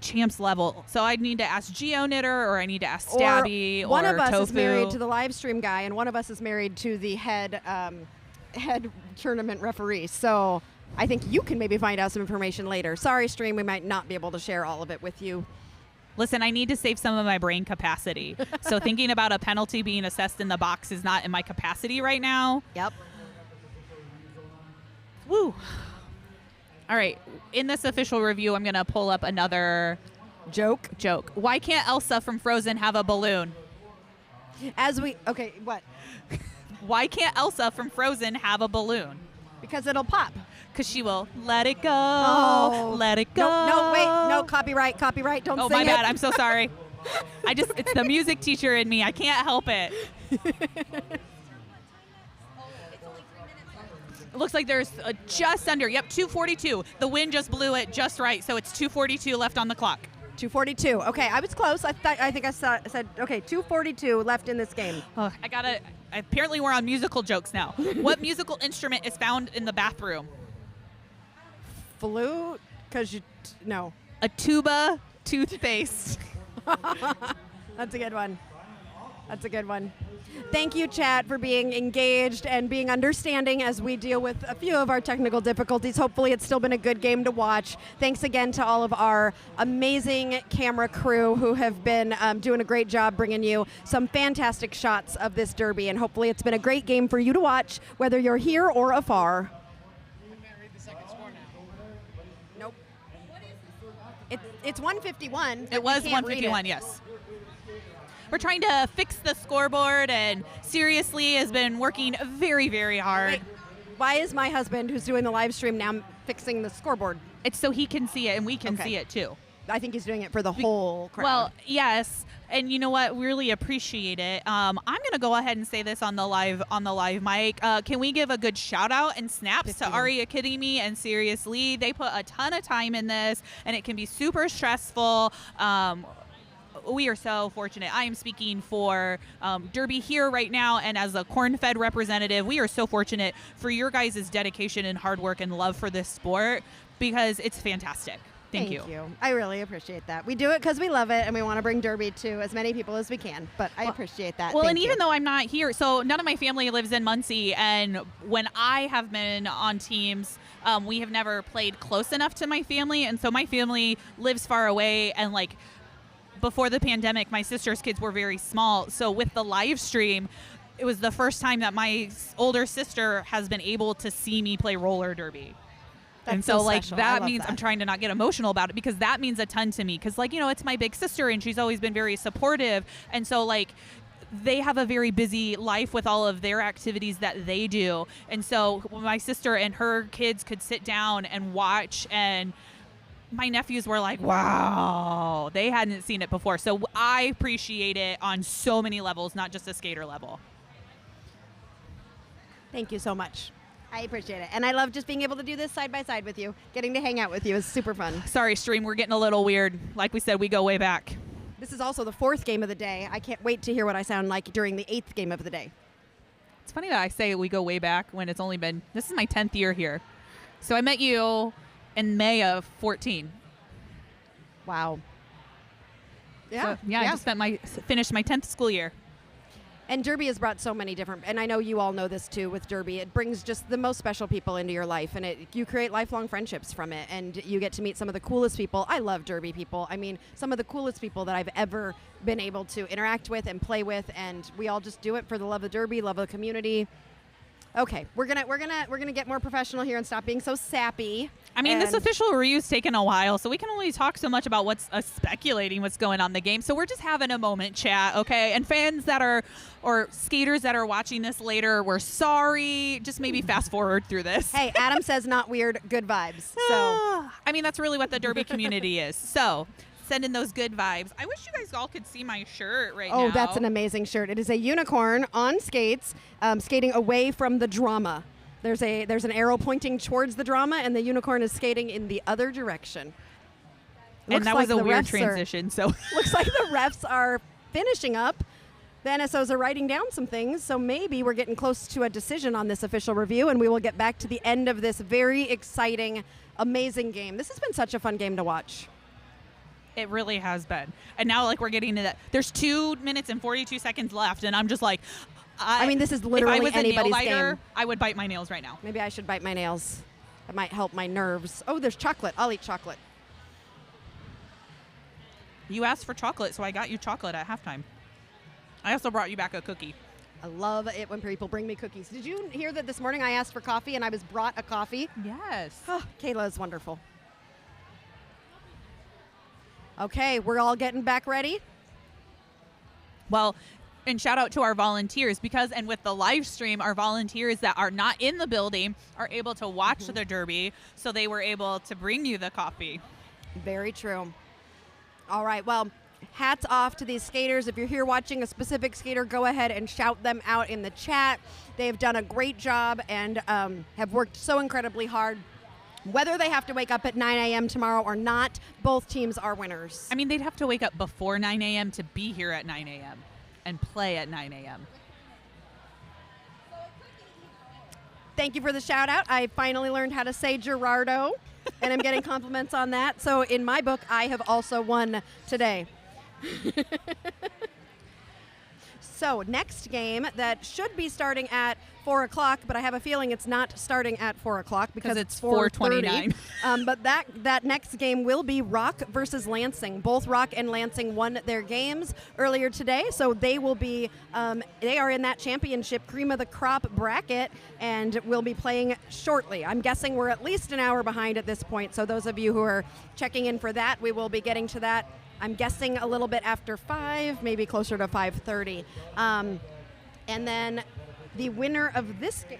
champs level. So I need to ask GeoKnitter or I need to ask Stabby or one of us Tofu. is married to the live stream guy and one of us is married to the head tournament referee. So I think you can maybe find out some information later. Sorry, stream, we might not be able to share all of it with you. Listen, I need to save some of my brain capacity. So thinking about a penalty being assessed in the box is not in my capacity right now. Yep. Woo. All right. In this official review, I'm going to pull up another joke. Why can't Elsa from Frozen have a balloon? Okay, what? Why can't Elsa from Frozen have a balloon? Because it'll pop. Because she will let it go. Oh. Let it go. No, wait. No, copyright. Don't sing it. Oh, my bad. I'm so sorry. It's the music teacher in me. I can't help it. It looks like there's just under, 2:42. The wind just blew it just right, so it's 2:42 left on the clock. 2:42. Okay, I was close. I think I said, okay, 2:42 left in this game. Oh, apparently we're on musical jokes now. What musical instrument is found in the bathroom? Flute? No. A tuba toothpaste. That's a good one. Thank you, chat, for being engaged and being understanding as we deal with a few of our technical difficulties. Hopefully it's still been a good game to watch. Thanks again to all of our amazing camera crew who have been doing a great job bringing you some fantastic shots of this derby. And hopefully it's been a great game for you to watch, whether you're here or afar. Nope. It's 151. It was 151, yes. We're trying to fix the scoreboard, and seriously has been working very, very hard. Wait, why is my husband, who's doing the live stream now, fixing the scoreboard? It's so he can see it, and we can see it too. I think he's doing it for the whole crowd. Well, yes, and you know what? We really appreciate it. I'm going to go ahead and say this on the live mic. Can we give a good shout out and snaps 15. to Ari Academy and Seriously? They put a ton of time in this, and it can be super stressful. We are so fortunate. I am speaking for Derby here right now, and as a corn-fed representative, we are so fortunate for your guys' dedication and hard work and love for this sport because it's fantastic. Thank you. I really appreciate that. We do it because we love it, and we want to bring Derby to as many people as we can, but I appreciate that. Well, Thank and you. even though I'm not here, so none of my family lives in Muncie, and when I have been on teams, we have never played close enough to my family, and so my family lives far away, and before the pandemic, my sister's kids were very small. So with the live stream, it was the first time that my older sister has been able to see me play roller derby. That's so special. That means I'm trying to not get emotional about it because that means a ton to me. Because it's my big sister and she's always been very supportive. And so they have a very busy life with all of their activities that they do. And so my sister and her kids could sit down and watch, and my nephews were like, wow, they hadn't seen it before. So I appreciate it on so many levels, not just a skater level. Thank you so much. I appreciate it. And I love just being able to do this side by side with you. Getting to hang out with you is super fun. Sorry, stream, we're getting a little weird. Like we said, we go way back. This is also the 4th game of the day. I can't wait to hear what I sound like during the 8th game of the day. It's funny that I say we go way back when it's only been, this is my 10th year here. So I met you in May of 14. Wow. Yeah. So, I just finished my 10th school year. And Derby has brought so many different, and I know you all know this too with Derby. It brings just the most special people into your life, and you create lifelong friendships from it, and you get to meet some of the coolest people. I love Derby people. I mean, some of the coolest people that I've ever been able to interact with and play with, and we all just do it for the love of Derby, love of the community. Okay, we're gonna get more professional here and stop being so sappy. I mean, this official review's taken a while, so we can only talk so much about what's speculating what's going on in the game. So we're just having a moment, chat, okay? And fans that are, or skaters that are watching this later, we're sorry. Just maybe fast forward through this. Hey, Adam says not weird, good vibes. So I mean, that's really what the Derby community is. So send in those good vibes. I wish you guys all could see my shirt right now. Oh, that's an amazing shirt. It is a unicorn on skates, skating away from the drama. There's an arrow pointing towards the drama, and the unicorn is skating in the other direction. And that was a weird transition. So looks like the refs are finishing up. The NSOs are writing down some things, so maybe we're getting close to a decision on this official review, and we will get back to the end of this very exciting, amazing game. This has been such a fun game to watch. It really has been. And now, like, we're getting to that. There's 2 minutes and 42 seconds left, and I'm just like, I mean, this is literally if I was anybody's a nail biter, game. I would bite my nails right now. Maybe I should bite my nails. That might help my nerves. Oh, there's chocolate. I'll eat chocolate. You asked for chocolate, so I got you chocolate at halftime. I also brought you back a cookie. I love it when people bring me cookies. Did you hear that this morning I asked for coffee and I was brought a coffee? Yes. Oh, Kayla is wonderful. Okay, we're all getting back ready. Well, and shout out to our volunteers and with the live stream, our volunteers that are not in the building are able to watch the Derby, so they were able to bring you the coffee. Very true. All right, well, hats off to these skaters. If you're here watching a specific skater, go ahead and shout them out in the chat. They've done a great job and have worked so incredibly hard. Whether they have to wake up at 9 a.m. tomorrow or not, both teams are winners. I mean, they'd have to wake up before 9 a.m. to be here at 9 a.m. and play at 9 a.m. Thank you for the shout out. I finally learned how to say Girardeau, and I'm getting compliments on that. So in my book, I have also won today. So next game that should be starting at 4 o'clock, but I have a feeling it's not starting at 4 o'clock because it's 4:29. But that next game will be Rock versus Lansing. Both Rock and Lansing won their games earlier today, so they will be they are in that championship cream of the crop bracket and will be playing shortly. I'm guessing we're at least an hour behind at this point, so those of you who are checking in for that, we will be getting to that. I'm guessing a little bit after 5, maybe closer to 5:30. And then the winner of this game.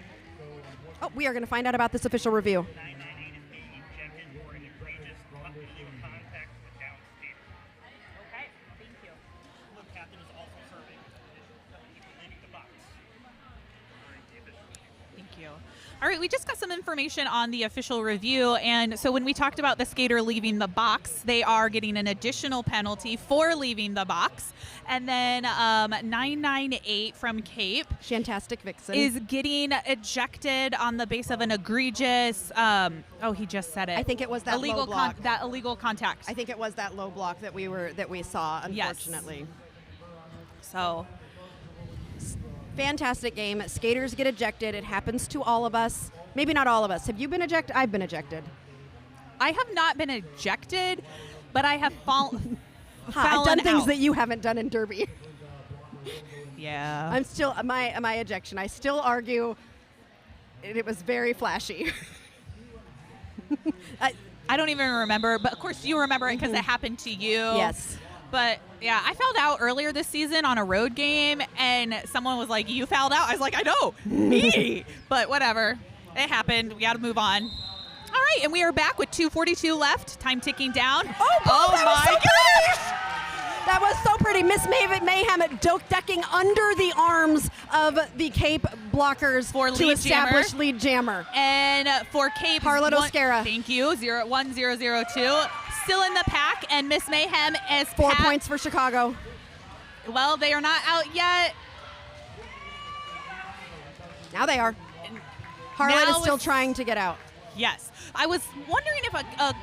Oh, we are going to find out about this official review. 998 is being ejected for an egregious illegal contact with down skater. Okay, thank you. The captain is also serving. Leaving the box. Thank you. All right, we just got some information on the official review. And so when we talked about the skater leaving the box, they are getting an additional penalty for leaving the box. And then 998 from Cape. Shantastic Vixen. Is getting ejected on the base of an egregious, he just said it. I think it was that illegal low block. that illegal contact. I think it was that low block that we saw, unfortunately. Yes. So fantastic game. Skaters get ejected. It happens to all of us. Maybe not all of us. Have you been ejected? I've been ejected. I have not been ejected, but I have I've done things out. that you haven't done in Derby. Yeah. I'm still my ejection. I still argue it was very flashy. I don't even remember, but of course you remember it because it happened to you. Yes. But yeah, I fouled out earlier this season on a road game, and someone was like, "You fouled out?" I was like, "I know, me." But whatever, it happened. We got to move on. All right, and we are back with 2:42 left. Time ticking down. Oh my gosh! That was so pretty. Miss Mayhem ducking under the arms of the Cape blockers for to establish lead jammer. And for Cape, Harlot Oscara. Thank you. 0-1-0-0-2. Still in the pack, and Miss Mayhem is 4 points for Chicago. Well, they are not out yet. Now they are. Harlot is still trying to get out. Yes. I was wondering if a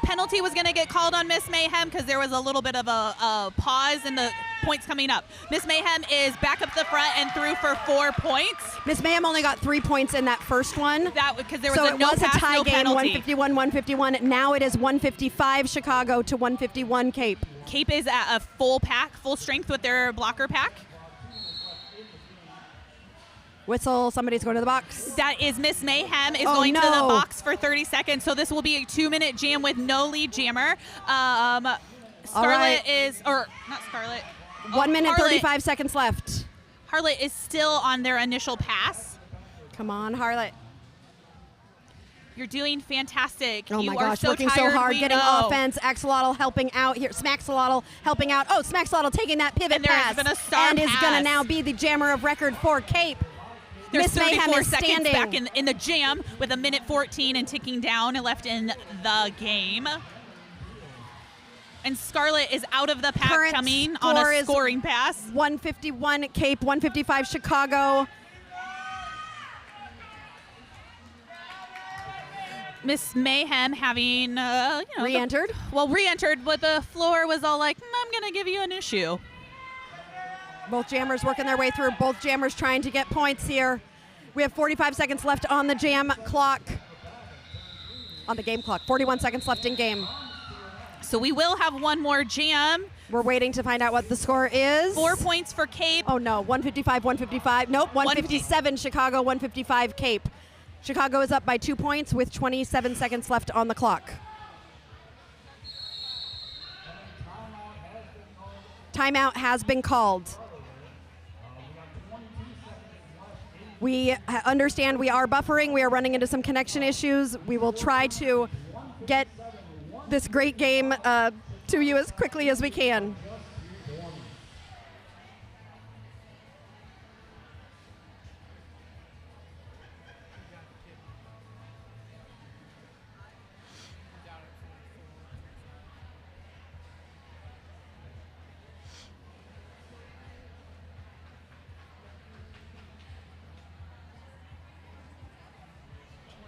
penalty was going to get called on Miss Mayhem because there was a little bit of a pause in the points coming up. Miss Mayhem is back up the front and through for 4 points. Miss Mayhem only got 3 points in that first one. That because there was so a no it was pass, a tie no game, penalty. 151-151. Now it is 155 Chicago to 151 Cape. Cape is at a full pack, full strength with their blocker pack. Whistle, somebody's going to the box. That is Miss Mayhem is Oh, going to the no. box for 30 seconds. So this will be a 2-minute jam with no lead jammer. Scarlet right. is, or not Scarlet. 1 minute, Harlot, 35 seconds left. Harlot is still on their initial pass. Come on, Harlot. You're doing fantastic. Oh you my are gosh, so working tired, so hard, we getting know. offense. Axolotl helping out here. Smaxolotl helping out. Oh, Smaxolotl taking that pivot And there has pass. been a star and is going to pass. now be the jammer of record for Cape. There's Miss Mayhem 34 is seconds standing. back in the jam with 1:14 and ticking down left in the game. And Scarlet is out of the pack Current coming on score a is scoring pass. 151 Cape, 155 Chicago. Miss Mayhem having, Re-entered. Re-entered, but the floor was all like, I'm going to give you an issue. Both jammers working their way through. Both jammers trying to get points here. We have 45 seconds left on the jam clock. On the game clock. 41 seconds left in game. So we will have one more jam. We're waiting to find out what the score is. 4 points for Cape. Oh no, 155, 155. Nope, 157 Chicago, 155 Cape. Chicago is up by 2 points with 27 seconds left on the clock. Timeout has been called. We understand we are buffering. We are running into some connection issues. We will try to get this great game to you as quickly as we can.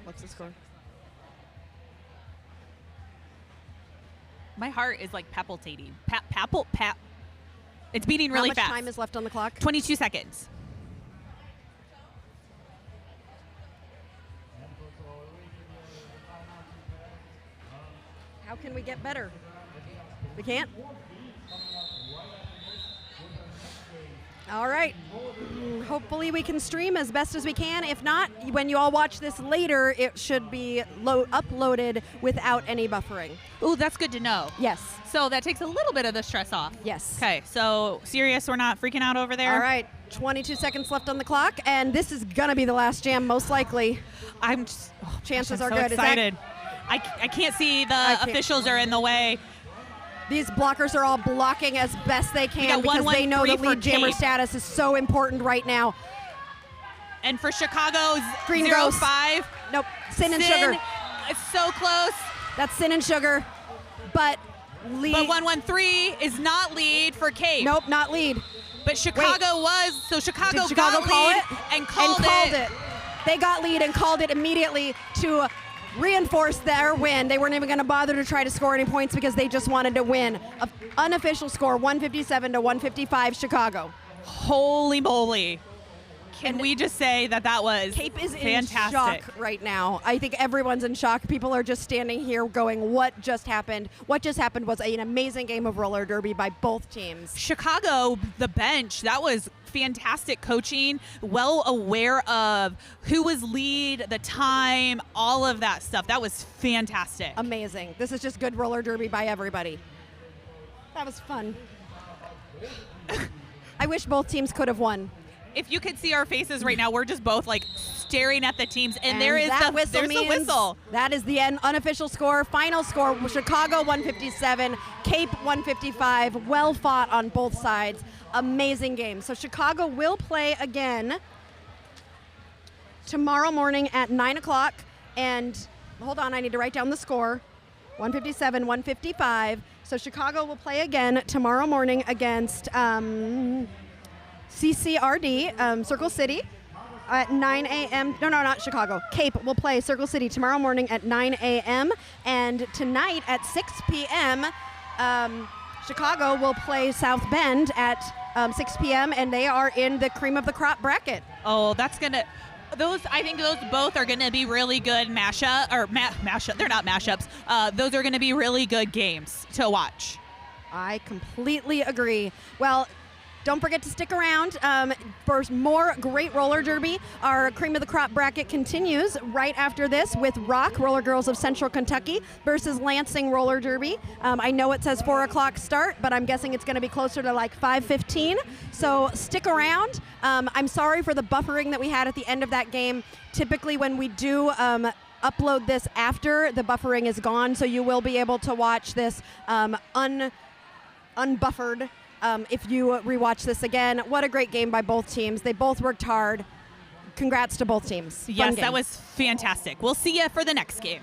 What's the score? My heart is like palpitating. It's beating really fast. How much time is left on the clock? 22 seconds. How can we get better? We can't? All right. Hopefully we can stream as best as we can. If not, when you all watch this later, it should be uploaded without any buffering. Ooh, that's good to know. Yes. So that takes a little bit of the stress off. Yes. Okay, so serious, we're not freaking out over there? All right. 22 seconds left on the clock, and this is going to be the last jam, most likely. I'm just, Chances I'm are so good. excited. I can't see the officials are in the way. These blockers are all blocking as best they can got because they know the 1-1-3 for lead jammer Cape. status is so important right now. And for Chicago's Green 0-5. Nope. Sin and Sugar. It's so close. That's Sin and Sugar. But lead. But 1-1-3 is not lead for Cape. Nope, not lead. But Chicago was. So Chicago, Did Chicago got call lead it? and called it. They got lead and called it immediately to reinforce their win. They weren't even going to bother to try to score any points because they just wanted to win. An unofficial score, 157 to 155 Chicago. Holy moly. Can we just say that was Cape is fantastic. in shock right now. I think everyone's in shock. People are just standing here going, what just happened? What just happened was an amazing game of roller derby by both teams. Chicago, the bench, that was fantastic coaching, well aware of who was lead, the time, all of that stuff. That was fantastic. Amazing. This is just good roller derby by everybody. That was fun. I wish both teams could have won. If you could see our faces right now, we're just both like staring at the teams, and there is that there's the whistle. That is the unofficial score. Final score: Chicago 157, Cape 155. Well fought on both sides. Amazing game. So Chicago will play again tomorrow morning at 9 o'clock. And hold on, I need to write down the score: 157, 155. So Chicago will play again tomorrow morning against CCRD, Circle City. at 9 a.m. No, not Chicago. Cape will play Circle City tomorrow morning at 9 a.m. And tonight at 6 p.m., Chicago will play South Bend at 6 p.m. and they are in the cream of the crop bracket. Oh, that's gonna. I think those both are going to be really good mashup. They're not mashups. Those are going to be really good games to watch. I completely agree. Well, don't forget to stick around for more great roller derby. Our cream of the crop bracket continues right after this with Rock, Roller Girls of Central Kentucky, versus Lansing Roller Derby. I know it says 4 o'clock start, but I'm guessing it's going to be closer to like 5:15. So stick around. I'm sorry for the buffering that we had at the end of that game. Typically when we do upload this after, the buffering is gone, so you will be able to watch this unbuffered. If you rewatch this again. What a great game by both teams. They both worked hard. Congrats to both teams. Yes, that was fantastic. We'll see you for the next game.